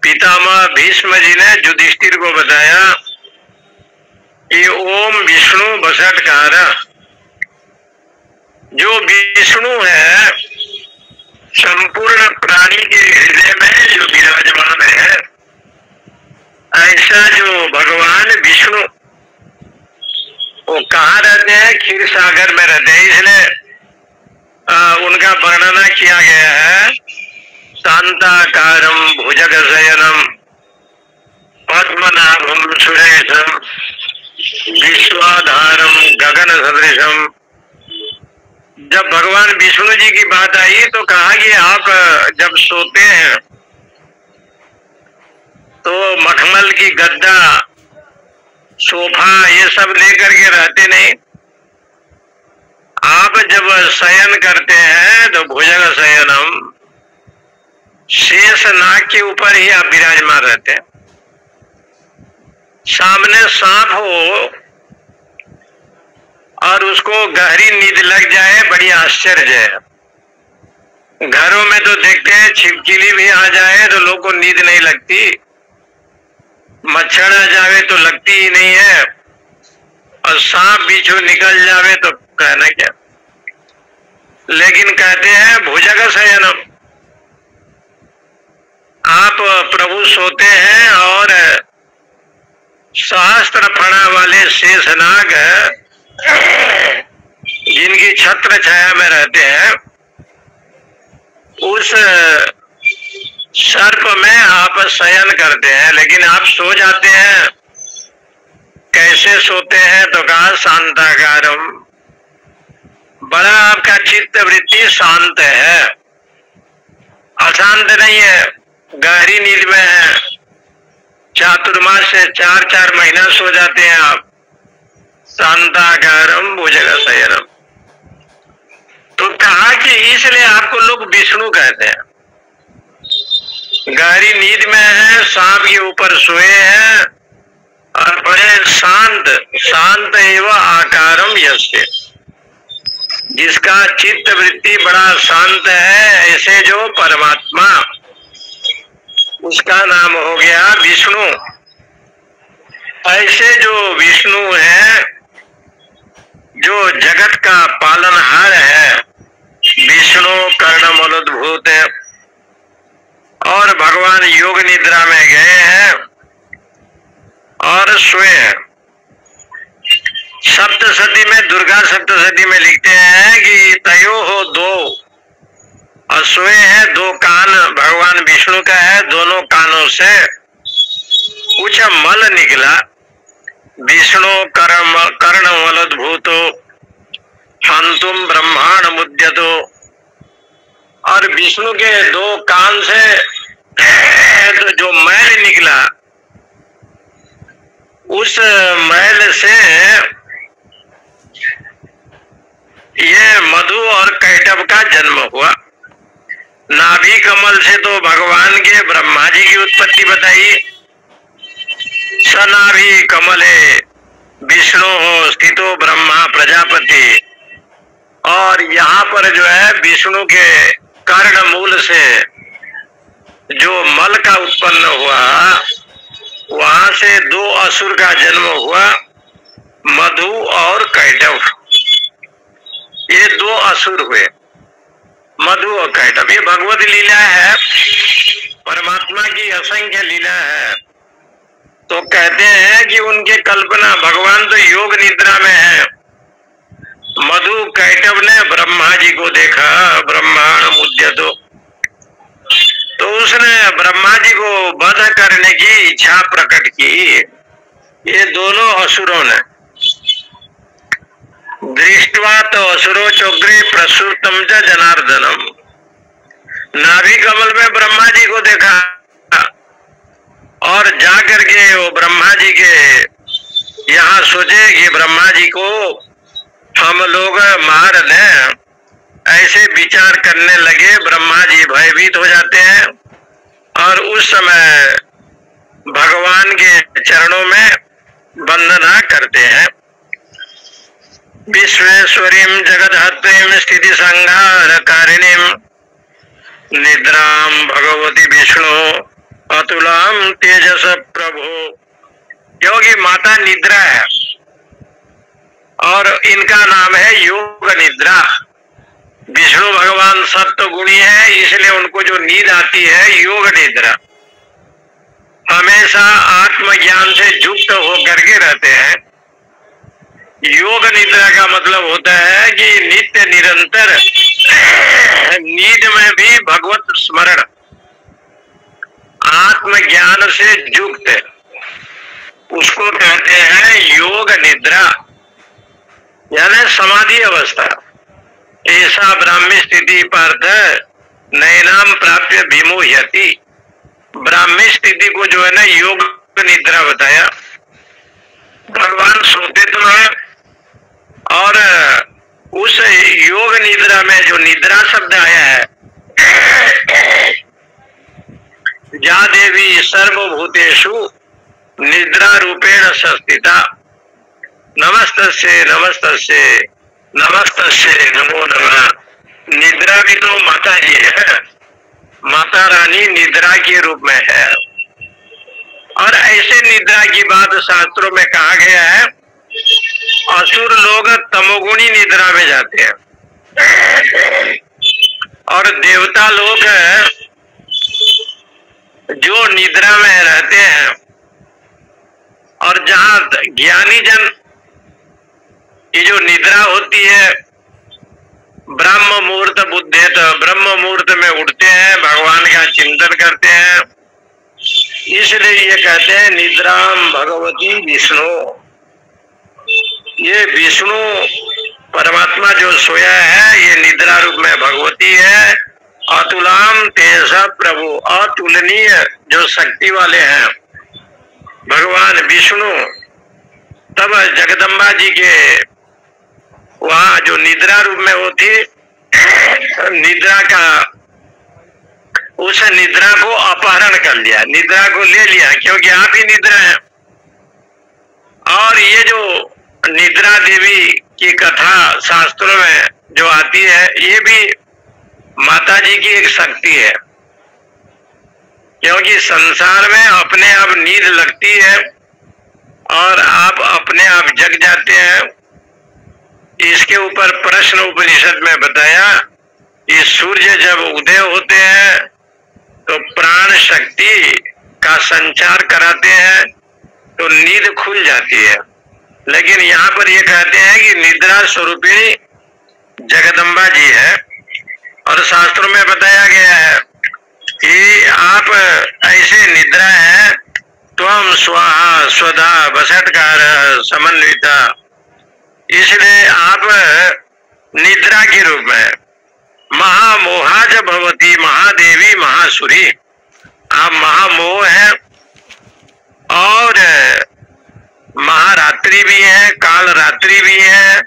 पितामह भीष्म जी ने युधिष्ठिर को बताया कि ओम विष्णु बसटकार, जो विष्णु है संपूर्ण प्राणी के हृदय में जो विराजमान है, ऐसा जो भगवान विष्णु वो कहाँ रहते हैं? क्षीर सागर में रहते हैं। इसलिए उनका वर्णना किया गया है शांताकारम भुजग शयनम पद्मनाभम सुरेशम विश्वाधारम गगन सदृशम। जब भगवान विष्णु जी की बात आई तो कहा कि आप जब सोते हैं तो मखमल की गद्दा, सोफा ये सब लेकर के रहते नहीं। आप जब शयन करते हैं तो भुजग शयनम, शेष नाग के ऊपर ही आप विराजमान रहते हैं। सामने सांप हो और उसको गहरी नींद लग जाए, बड़ी आश्चर्य है। घरों में तो देखते हैं छिपकली भी आ जाए तो लोग को नींद नहीं लगती, मच्छर आ जावे तो लगती ही नहीं है, और सांप बिच्छू निकल जावे तो कहना क्या। लेकिन कहते हैं भुजग शयनम, आप प्रभु सोते हैं और सहस्त्र फणा वाले शेषनाग जिनकी छत्र छाया में रहते हैं, उस सर्प में आप शयन करते हैं। लेकिन आप सो जाते हैं, कैसे सोते हैं? तो कहा शांताकारम, बड़ा आपका चित्त वृत्ति शांत है, अशांत नहीं है, गहरी नींद में है। चातुर्मास से 4-4 महीना सो जाते हैं आप, शांताकारम भुजगशयनम। तो कहा कि इसलिए आपको लोग विष्णु कहते हैं। गहरी नींद में है, सांप के ऊपर सोए हैं और बड़े शांत एवं आकारम यस्य, जिसका चित्त वृत्ति बड़ा शांत है, ऐसे जो परमात्मा, उसका नाम हो गया विष्णु। ऐसे जो विष्णु है, जो जगत का पालनहार है, विष्णु कर्णमलोद्भूत है। और भगवान योग निद्रा में गए हैं और सोए हैं। सप्तशती में, दुर्गा सप्तशती में लिखते हैं कि तयो हो दो, और सोए हैं, दो कान भगवान विष्णु का है, दोनों कानों से कुछ मल निकला। विष्णु कर्णमलोद्भूतो हंतुम ब्रह्मांड मुद्यतो। और विष्णु के दो कान से तो जो मैल निकला, उस मैल से ये मधु और कैटभ का जन्म हुआ। नाभि कमल से तो भगवान के ब्रह्मा जी की उत्पत्ति बताई। सनाभि कमले विष्णु हो स्थितो ब्रह्मा प्रजापति। और यहाँ पर जो है विष्णु के कर्ण मूल से जो मल का उत्पन्न हुआ, वहां से दो असुर का जन्म हुआ, मधु और कैटभ। ये दो असुर हुए, मधु और कैटभ। ये भगवत लीला है, परमात्मा की असंख्य लीला है। तो कहते हैं कि उनके कल्पना, भगवान तो योग निद्रा में है। मधु कैटभ ने ब्रह्मा जी को देखा, ब्रह्मांड मुद्यतो, तो उसने ब्रह्मा जी को वध करने की इच्छा प्रकट की। ये दोनों असुरों ने दृष्टवा तो असुरो चोग्रे प्रसुतम च जनार्दनम। नाभि कमल में ब्रह्मा जी को देखा और जाकर के वो ब्रह्मा जी के यहाँ सोचे कि ब्रह्मा जी को हम लोग मार दें। ऐसे विचार करने लगे, ब्रह्मा जी भयभीत हो जाते हैं और उस समय भगवान के चरणों में वंदना करते हैं। विश्वेश्वरीम जगदहत्रीम स्थिति संहार कारिणीम निद्राम भगवती विष्णु अतुलाम तेजस प्रभु। क्योंकि माता निद्रा है और इनका नाम है योग निद्रा। विष्णु भगवान सत्य गुणी है, इसलिए उनको जो नींद आती है योग निद्रा। हमेशा आत्मज्ञान से युक्त होकर के रहते हैं। योग निद्रा का मतलब होता है कि नित्य निरंतर नींद में भी भगवत स्मरण, आत्मज्ञान से युक्त, उसको कहते हैं योग निद्रा, यानी समाधि अवस्था। ऐसा ब्राह्मी स्थिति पार्थ नैनाम प्राप्य विमोह्यति। ब्राह्मी स्थिति को जो है ना योग निद्रा बताया। भगवान सोते तो है और उस योग निद्रा में जो निद्रा शब्द आया है, जा देवी सर्वभूतेषु निद्रा रूपेण संस्थिता। नमस्तस्ये नमस्तस्ये नमस्तस्ये नमो नमः। निद्रा भी तो माता जी है, माता रानी निद्रा के रूप में है। और ऐसे निद्रा की बात शास्त्रों में कहा गया है, असुर लोग तमोगुणी निद्रा में जाते हैं और देवता लोग जो निद्रा में रहते हैं। और जहां ज्ञानी जन, ये जो निद्रा होती है, ब्रह्म मुहूर्त बुद्धेत, ब्रह्म मुहूर्त में उठते हैं, भगवान का चिंतन करते हैं। इसलिए ये कहते हैं निद्राम भगवती विष्णु। ये विष्णु परमात्मा जो सोया है, ये निद्रा रूप में भगवती है। अतुलाम तेजसा प्रभु, अतुलनीय जो शक्ति वाले हैं भगवान विष्णु, तब जगदम्बा जी के वहां जो निद्रा रूप में वो थी, निद्रा का, उस निद्रा को अपहरण कर लिया, निद्रा को ले लिया, क्योंकि आप ही निद्रा है। और ये जो निद्रा देवी की कथा शास्त्रों में जो आती है, ये भी माता जी की एक शक्ति है, क्योंकि संसार में अपने आप नींद लगती है और आप अपने आप जग जाते हैं। इसके ऊपर प्रश्न उपनिषद में बताया कि सूर्य जब उदय होते हैं तो प्राण शक्ति का संचार कराते हैं तो नींद खुल जाती है। लेकिन यहाँ पर ये कहते हैं कि निद्रा स्वरूपिणी जगदम्बा जी है, और शास्त्रों में बताया गया है कि आप ऐसे निद्रा है, त्वम स्वाहा स्वधा वसटकार समन्विता, इसलिए आप निद्रा के रूप में महामोहाज भवती महादेवी महासुरी, आप महामोह है और महारात्रि भी है, काल रात्रि भी है,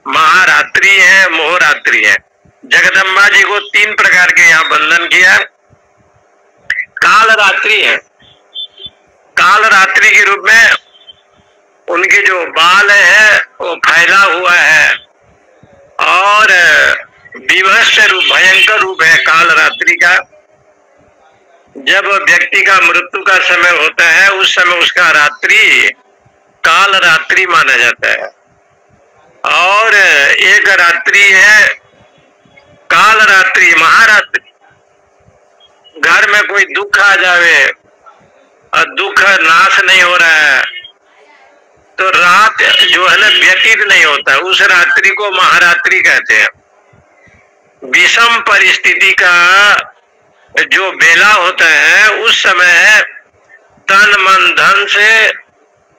महारात्रि है, मोहरात्रि है। जगदम्बा जी को 3 प्रकार के यहाँ बंधन किया। काल रात्रि है, काल रात्रि के रूप में उनके जो बाल है वो फैला हुआ है और विभत्स रूप, भयंकर रूप है काल रात्रि का। जब व्यक्ति का मृत्यु का समय होता है उस समय उसका रात्रि काल रात्रि माना जाता है। और एक रात्रि है काल रात्रि, महारात्रि। घर में कोई दुख आ जावे और दुख नाश नहीं हो रहा है तो रात जो है ना व्यतीत नहीं होता, उस रात्रि को महारात्रि कहते हैं। विषम परिस्थिति का जो बेला होता है उस समय तन मन धन से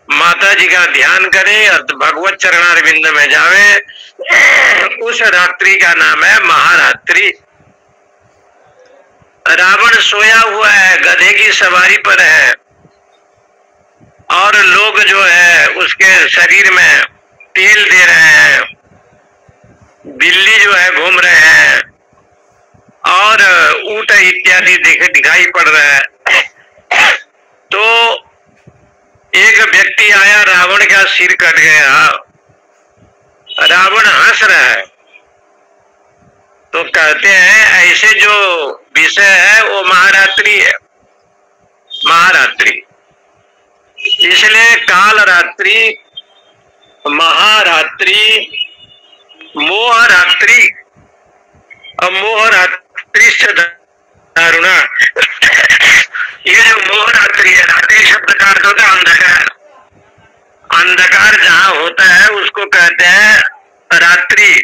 माता जी का ध्यान करें और भगवत चरणारविंद में जावे, उस रात्रि का नाम है महारात्रि। रावण सोया हुआ है, गधे की सवारी पर है और लोग जो है उसके शरीर में तेल दे रहे हैं, बिल्ली जो है घूम रहे हैं और ऊंट इत्यादि दिखाई पड़ रहा है। तो एक व्यक्ति आया, रावण का सिर कट गया, रावण हंस रहा है। तो कहते हैं ऐसे जो विषय है वो महारात्रि है, महारात्रि। इसलिए काल रात्रि, महारात्रि, मोहरात्रि और मोहरात्रि से दारुणा। ये जो मोहरात्रि है, रात्रि शब्द का अर्थ होता है अंधकार। अंधकार जहाँ होता है उसको कहते हैं रात्रि।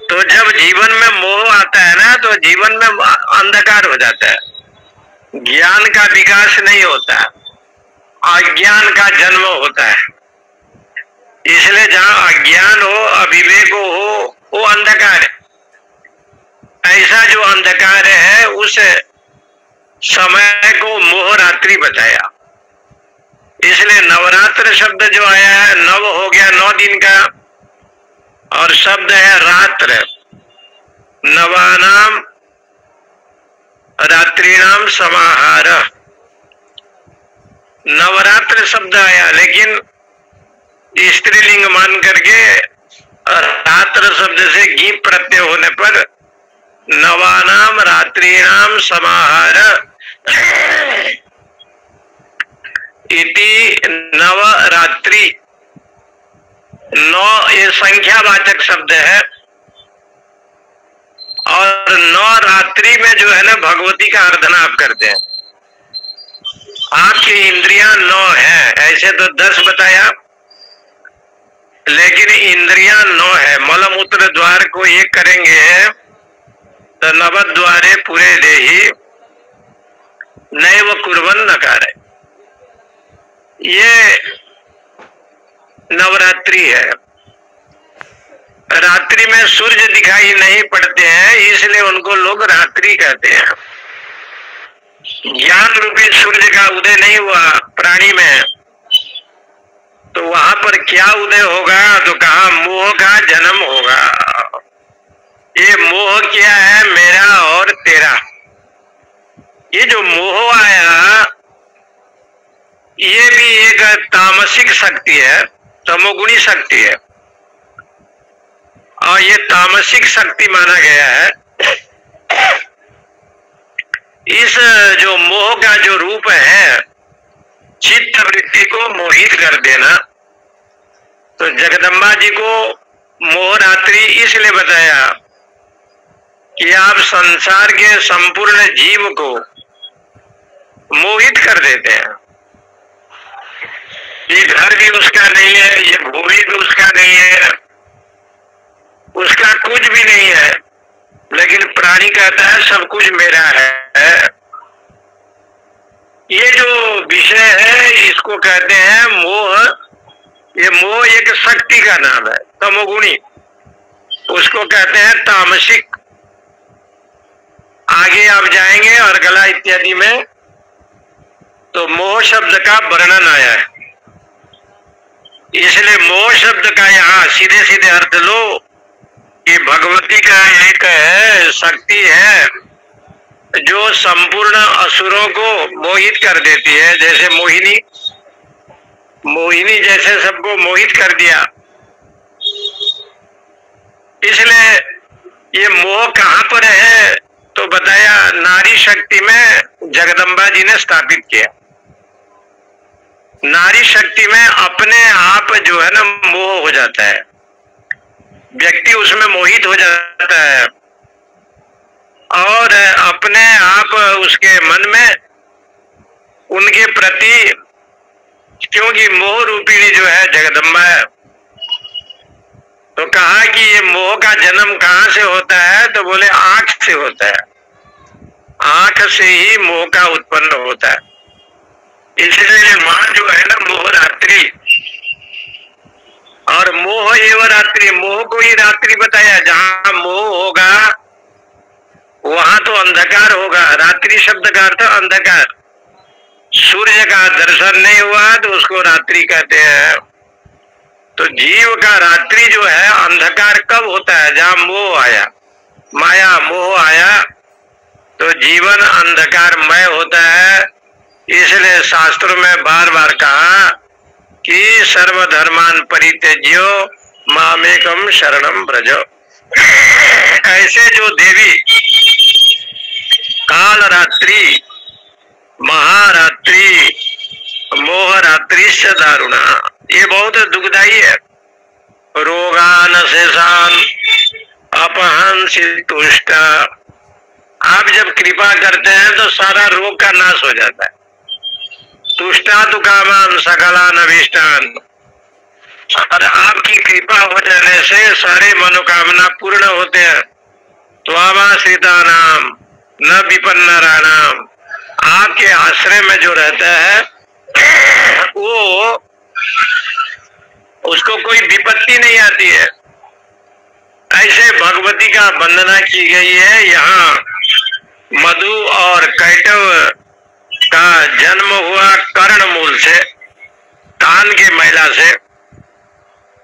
तो जब जीवन में मोह आता है ना तो जीवन में अंधकार हो जाता है, ज्ञान का विकास नहीं होता, अज्ञान का जन्म होता है। इसलिए जहाँ अज्ञान हो, अविवेक हो, वो अंधकार है। ऐसा जो अंधकार है उस समय को मोहरात्रि बताया। इसलिए नवरात्र शब्द जो आया है, नव हो गया 9 दिन का, और शब्द है रात्र, नवानाम रात्रिनाम समाहार। नवरात्र शब्द आया लेकिन स्त्रीलिंग मान करके रात्र शब्द से गी प्रत्यय होने पर नवानाम रात्रिनाम समाहार इति नवरात्रि। 9 ये संख्यावाचक शब्द है और 9 रात्रि में जो है ना भगवती का आराधना आप करते हैं। आपकी इंद्रियां 9 है, ऐसे तो 10 बताया लेकिन इंद्रियां 9 है। मलमूत्र द्वार को एक करेंगे तो नवद्वारे पूरे देही नैव कुर्वन् नकार। ये नवरात्रि है। रात्रि में सूर्य दिखाई नहीं पड़ते हैं इसलिए उनको लोग रात्रि कहते हैं। ज्ञान रूपी सूर्य का उदय नहीं हुआ प्राणी में तो वहां पर क्या उदय होगा? तो कहा मोह का जन्म होगा। ये मोह क्या है? मेरा और तेरा। ये जो मोह आया ये भी एक तामसिक शक्ति है, तमोगुणी शक्ति है, और ये तामसिक शक्ति माना गया है। इस जो मोह का जो रूप है, चित्त वृत्ति को मोहित कर देना। तो जगदम्बा जी को मोहरात्रि इसलिए बताया कि आप संसार के संपूर्ण जीव को मोहित कर देते हैं। ये घर भी उसका नहीं है, ये भूमि भी उसका नहीं है, उसका कुछ भी नहीं है, लेकिन प्राणी कहता है सब कुछ मेरा है। ये जो विषय है इसको कहते हैं मोह। ये मोह एक शक्ति का नाम है, तमोगुणी, उसको कहते हैं तामसिक। आगे आप जाएंगे और गला इत्यादि में तो मोह शब्द का वर्णन आया है। इसलिए मोह शब्द का यहाँ सीधे सीधे अर्थ लो कि भगवती का एक शक्ति है जो संपूर्ण असुरों को मोहित कर देती है। जैसे मोहिनी जैसे सबको मोहित कर दिया। इसलिए ये मोह कहाँ पर है? तो बताया नारी शक्ति में जगदम्बा जी ने स्थापित किया। नारी शक्ति में अपने आप जो है ना मोह हो जाता है, व्यक्ति उसमें मोहित हो जाता है और अपने आप उसके मन में उनके प्रति, क्योंकि मोह रूपिणी जो है जगदम्बा है। तो कहा कि ये मोह का जन्म कहाँ से होता है? तो बोले आंख से होता है, आंख से ही मोह का उत्पन्न होता है। इसलिए मां जो है ना मोह रात्रि, और मोह एवं रात्रि, मोह को ही रात्रि बताया। जहां मोह होगा वहां तो अंधकार होगा। रात्रि शब्द का अर्थ अंधकार। सूर्य का दर्शन नहीं हुआ तो उसको रात्रि कहते हैं। तो जीव का रात्रि जो है अंधकार कब होता है? जहां मोह आया, माया मोह आया तो जीवन अंधकारमय होता है। इसलिए शास्त्रों में बार बार कहा कि सर्वधर्मान परित्यज्यो मामेकम शरणम व्रज। ऐसे जो देवी काल रात्रि, महारात्रि, मोह रात्रि से दारुणा, ये बहुत दुखदायी है। रोगान शेषान अपहंसि तुष्ट। आप जब कृपा करते हैं तो सारा रोग का नाश हो जाता है। तुष्टा तु कामान सकलान अभीष्टान। और आपकी कृपा हो जाने से सारे मनोकामना पूर्ण होते हैं। त्वामाश्रिता नाम न विपन्नराणाम। आपके आश्रय में जो रहता है वो, उसको कोई विपत्ति नहीं आती है। ऐसे भगवती का वंदना की गई है। यहाँ मधु और कैटव का जन्म हुआ कर्ण मूल से, कान के महिला से।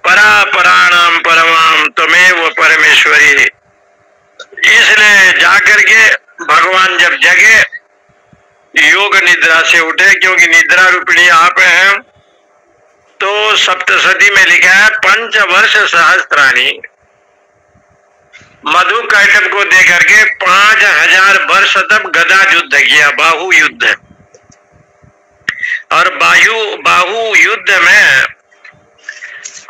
परा पराणाम परमाम त्वमेव परमेश्वरी। इसलिए जाकर के भगवान जब जगे, योग निद्रा से उठे, क्योंकि निद्रा रूपिणी आप हैं, तो सप्तशती में लिखा है 5 वर्ष सहस्त्राणी। मधु कैटव को देकर के 5000 वर्ष तक गदा युद्ध किया, बाहु युद्ध। और बाहु युद्ध में,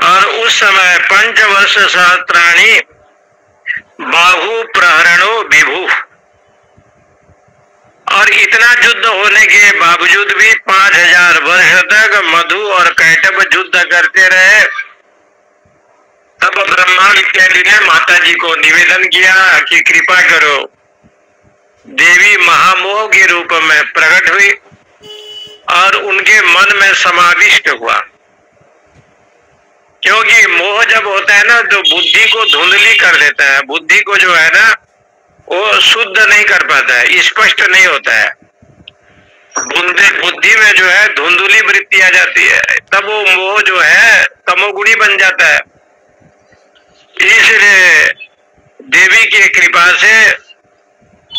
और उस समय 5 वर्ष सहस्त्राणी बाहु प्रहरणो विभु। और इतना युद्ध होने के बावजूद भी 5000 वर्ष तक मधु और कैटव युद्ध करते रहे। तब ब्रह्मा इत्यादि ने माता जी को निवेदन किया कि कृपा करो। देवी महामोह के रूप में प्रकट हुई और उनके मन में समाविष्ट हुआ। क्योंकि मोह जब होता है ना तो बुद्धि को धुंधली कर देता है। बुद्धि को जो है ना वो शुद्ध नहीं कर पाता है, स्पष्ट नहीं होता है। बुद्धि में जो है धुंधली वृत्ति आ जाती है, तब वो मोह जो है तमोगुणी बन जाता है। इसलिए देवी की कृपा से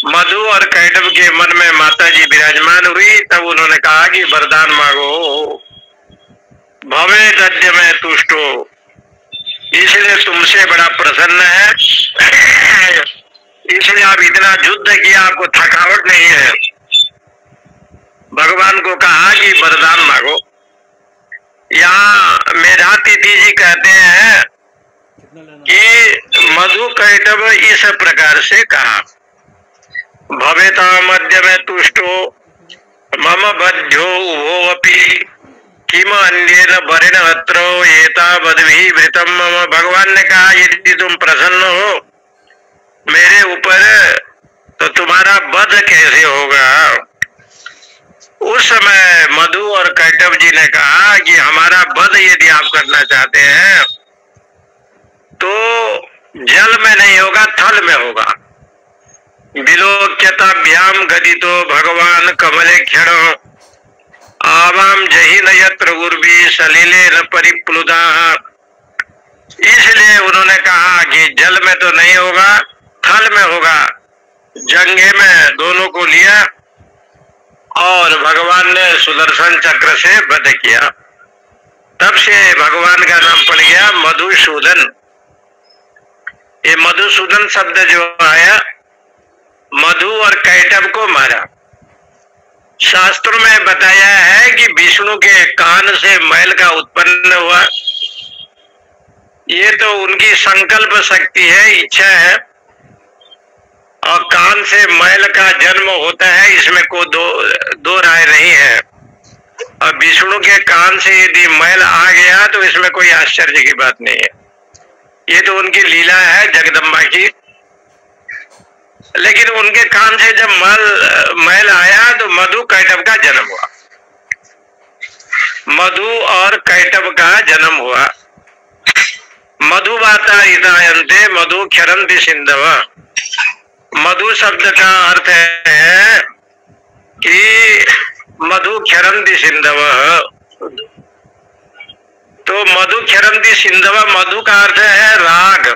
मधु और कैटभ के मन में माता जी विराजमान हुई। तब उन्होंने कहा कि वरदान मांगो, भवे तद्य में तुष्ट हो। इसलिए तुमसे बड़ा प्रसन्न है, इसलिए आप इतना युद्ध किया, आपको थकावट नहीं है। भगवान को कहा कि वरदान मांगो। यहाँ मेधातिथि जी कहते हैं कि मधु कैटभ इस प्रकार से कहा, भवेता मध्य में तुष्टो मम बध्यो उभोवपि किम अन्येन वरेण अत्रो एतावद्भिः वृतं मम। भगवान ने कहा यदि तुम प्रसन्न हो मेरे ऊपर तो तुम्हारा वध कैसे होगा। उस समय मधु और कैटभ जी ने कहा कि हमारा वध यदि आप करना चाहते हैं तो जल में नहीं होगा, थल में होगा। विलोक्यताभ्याम गदितो भगवान कमले क्षण आवाम जही न यत्र उर्वी सलीले न परिप्लुदा। इसलिए उन्होंने कहा कि जल में तो नहीं होगा, थल में होगा। जंघे में दोनों को लिया और भगवान ने सुदर्शन चक्र से वध किया। तब से भगवान का नाम पड़ गया मधुसूदन। ये मधुसूदन शब्द जो आया, मधु और कैटभ को मारा। शास्त्रों में बताया है कि विष्णु के कान से मैल का उत्पन्न हुआ। ये तो उनकी संकल्प शक्ति है, इच्छा है, और कान से मैल का जन्म होता है, इसमें कोई दो राय नहीं है। और विष्णु के कान से यदि मैल आ गया तो इसमें कोई आश्चर्य की बात नहीं है। ये तो उनकी लीला है जगदम्बा की। लेकिन उनके कान से जब मैल आया तो मधु कैटभ का जन्म हुआ। मधु और कैटभ का जन्म हुआ। मधुवाता इदायन्ते मधु क्षरन्ति सिंधव। मधु शब्द का अर्थ है कि मधु क्षरन्ति सिंधव। तो मधु क्षरन्ति सिंधव, मधु का अर्थ है राग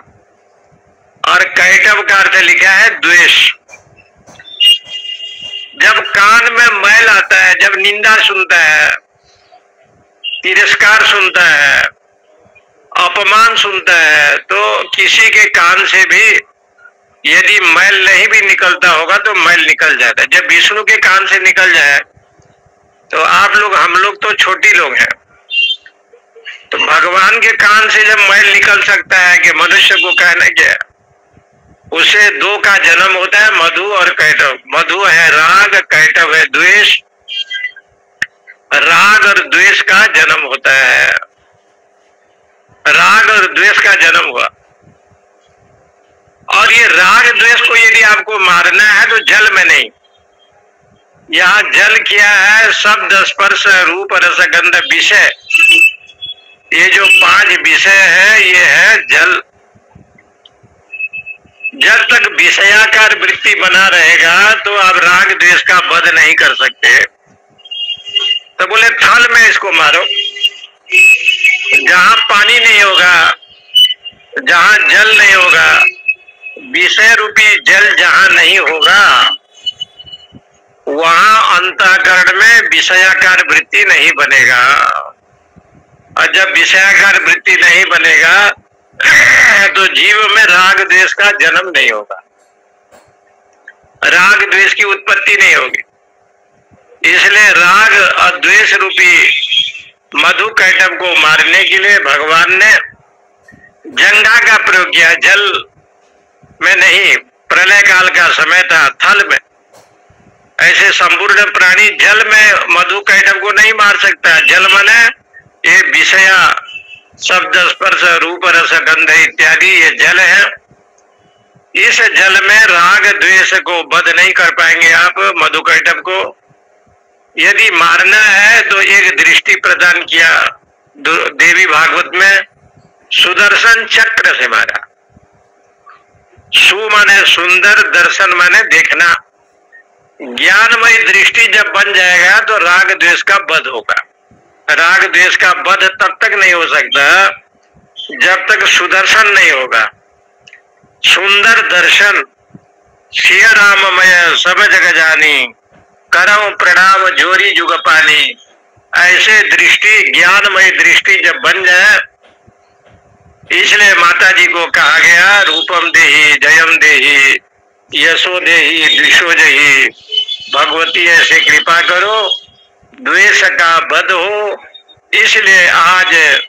और कैटभ का अर्थ लिखा है द्वेष। जब कान में मैल आता है, जब निंदा सुनता है, तिरस्कार सुनता है, अपमान सुनता है, तो किसी के कान से भी यदि मैल नहीं भी निकलता होगा तो मैल निकल जाता है। जब विष्णु के कान से निकल जाए तो आप लोग, हम लोग तो छोटी लोग हैं, तो भगवान के कान से जब मैल निकल सकता है कि मनुष्य को कहना क्या, उसे दो का जन्म होता है, मधु और कैटभ। मधु है राग, कैटभ है द्वेष। राग और द्वेष का जन्म होता है। राग और द्वेष का जन्म हुआ। और ये राग द्वेष को यदि आपको मारना है तो जल में नहीं, यहाँ जल क्या है, शब्द स्पर्श रूप रस गंध विषय, ये जो 5 विषय है ये है जल। जब तक विषयाकार वृत्ति बना रहेगा तो आप राग द्वेष का वध नहीं कर सकते। तो बोले थल में इसको मारो, जहां पानी नहीं होगा, जहां जल नहीं होगा, विषय रूपी जल जहां नहीं होगा, वहां अंतःकरण में विषयाकार वृत्ति नहीं बनेगा। और जब विषयाकार वृत्ति नहीं बनेगा तो जीव में राग द्वेष का जन्म नहीं होगा, राग द्वेष की उत्पत्ति नहीं होगी। इसलिए राग और द्वेष रूपी मधु कैटभ को मारने के लिए भगवान ने जंघा का प्रयोग किया। जल में नहीं, प्रलय काल का समय था, थल में। ऐसे संपूर्ण प्राणी जल में मधु कैटभ को नहीं मार सकता। जल माने ये विषया, शब्द स्पर्श रूप रस गंध इत्यादि, ये जल है। इस जल में राग द्वेष को वध नहीं कर पाएंगे आप मधु कैटभ को। यदि मारना है तो एक दृष्टि प्रदान किया देवी भागवत में, सुदर्शन चक्र से मारा। सु माने सुंदर, दर्शन माने देखना। ज्ञानमय दृष्टि जब बन जाएगा तो राग द्वेष का वध होगा। राग द्वेष का वध तब तक नहीं हो सकता जब तक सुदर्शन नहीं होगा। सुंदर दर्शन सिय राममय सब जग जानी, करम प्रणाम जोरी जुग पानी। ऐसे दृष्टि ज्ञानमय दृष्टि जब बन जाए, इसलिए माता जी को कहा गया रूपम देहि जयम देहि यशो देहि द्विषो देहि। भगवती ऐसे कृपा करो द्वेष का वध हो। इसलिए आज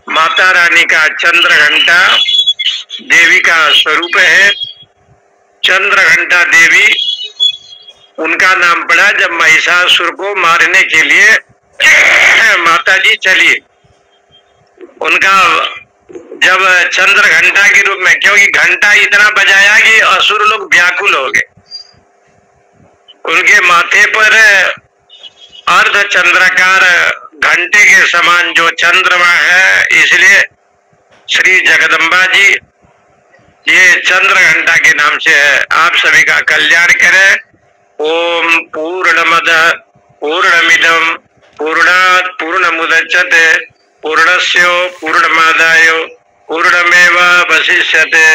माता रानी का चंद्र घंटा देवी का स्वरूप है। चंद्र घंटा देवी उनका नाम पड़ा जब महिषासुर को मारने के लिए माता जी चली। उनका जब चंद्र घंटा के रूप में, क्योंकि घंटा इतना बजाया कि असुर लोग व्याकुल हो गए। उनके माथे पर अर्ध चंद्राकार घंटे के समान जो चंद्रमा है, इसलिए श्री जगदम्बा जी ये चंद्र घंटा के नाम से है। आप सभी का कल्याण करें। ओम पूर्णमद पूर्णमिदम पूर्णात् पूर्णमुदच्यते पूर्णस्य पूर्णमादाय पूर्णमेवावशिष्यते।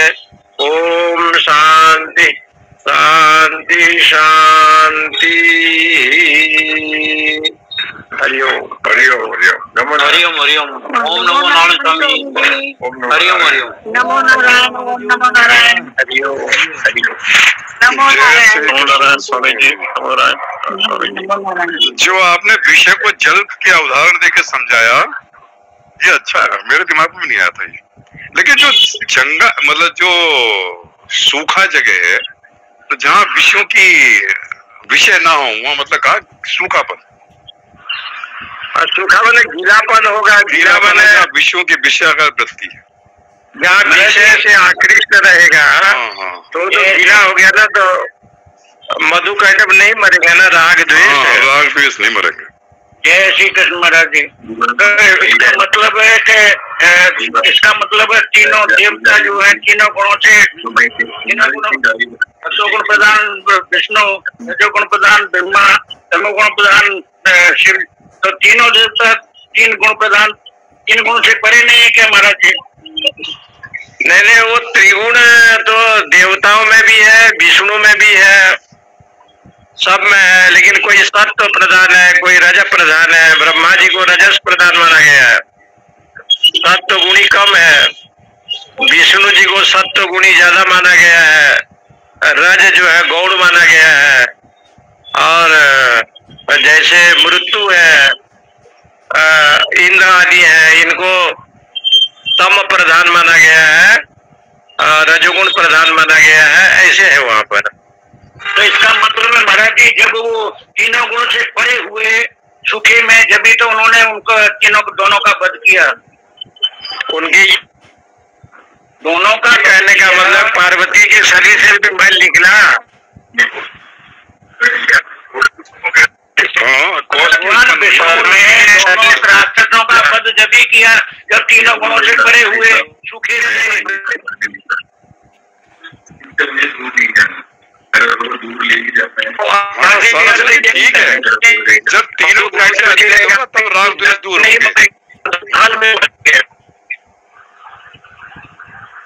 ओम शांति शांति शांति। हरिओम हरिओम हरिओम हरिओम हरिओम। ओम नमो नारायण स्वामी। हरिओम हरिओम। नमो नारायण। ओम नमो नारायण। हरिओम हरिओम। नमो नारायण। नमो नारायण स्वामी जी, नमो नारायण स्वामी जी। नमो नारायण। जो आपने विषय को जल के उदाहरण देकर समझाया, ये अच्छा है, मेरे दिमाग में नहीं आया था ये। लेकिन जो जंगल मतलब जो सूखा जगह है, तो जहाँ विषयों की विषय ना हो वहाँ मतलब कहा सूखापन। सूखा बने गीलापन होगा। गीलापन है विषयों की विषय का वृत्ति है, जहाँ विषय से आकृष्ट रहेगा। तो गीला हो गया ना, तो मधु कैटब नहीं मरेगा ना, राग द्वेष। राग द्वेष नहीं मरेंगे। जय श्री कृष्ण महाराज जी। इसका मतलब है कि इसका मतलब है तीनों देवता जो है तीनों गुणों से, तीनों गुणों सत्वगुण प्रधान विष्णु, रजोगुण प्रधान ब्रह्मा, तमोगुण प्रधान शिव। तो तीनों देवता तीन गुण प्रधान, तीन गुण से परे नहीं है क्या महाराज जी? नहीं, वो त्रिगुण तो देवताओं में भी है, विष्णु में भी है, सब में है। लेकिन कोई सत्व प्रधान है, कोई रजस प्रधान है। ब्रह्मा जी को रजस प्रधान माना गया है, सत्व गुणी कम है। विष्णु जी को सत्व गुणी ज्यादा माना गया है, रज जो है गौण माना गया है। और जैसे मृत्यु है, इंद्र आदि है, इनको तम प्रधान माना गया है, रजोगुण प्रधान माना गया है। ऐसे है वहां पर। तो इसका मतलब है महाराज जी, जब वो तीनों गुणों से परे हुए सुखे में, जब भी तो उन्होंने उनको तीनों दोनों का वध किया। उनकी दोनों का कहने का मतलब पार्वती के शरीर से भी मैल निकला। भगवान विष्णु ने राक्षसों का वध जब भी किया जब तीनों गुणों से परे हुए सुखे रहे। ठीक है, जब तीनों रहेगा तब राग द्वेष दूर होंगे।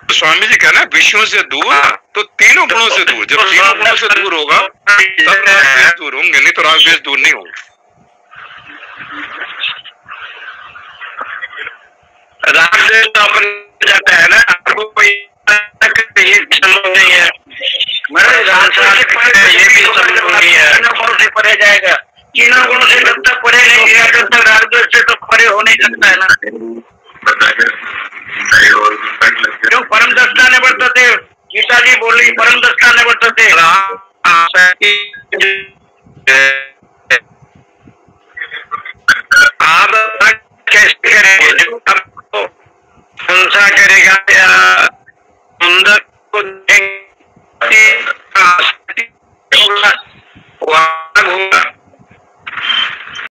स्वामी जी कहना विषयों से दूर तो तीनों गुणों से दूर। जब तीनों गुणों से दूर होगा तब राग द्वेष दूर होंगे, नहीं तो राग द्वेष दूर नहीं होंगे। राग द्वेष तो अपन जाता है ना, आपको कोई संभव नहीं है। ये भी संभव नहीं है। तीनों गुणों से परे जाएगा, तीनों गुणों से जब तक परे नहीं गया तब तक राग द्वेष से तो परे हो नहीं सकता है ना। जो परम दस्ता ने वर्तते, गीता जी बोल रही परम दस्ता ने वर्तते। आप कैसे करेंगे? जो आपको हिंसा करेगा या सुंदर को होगा,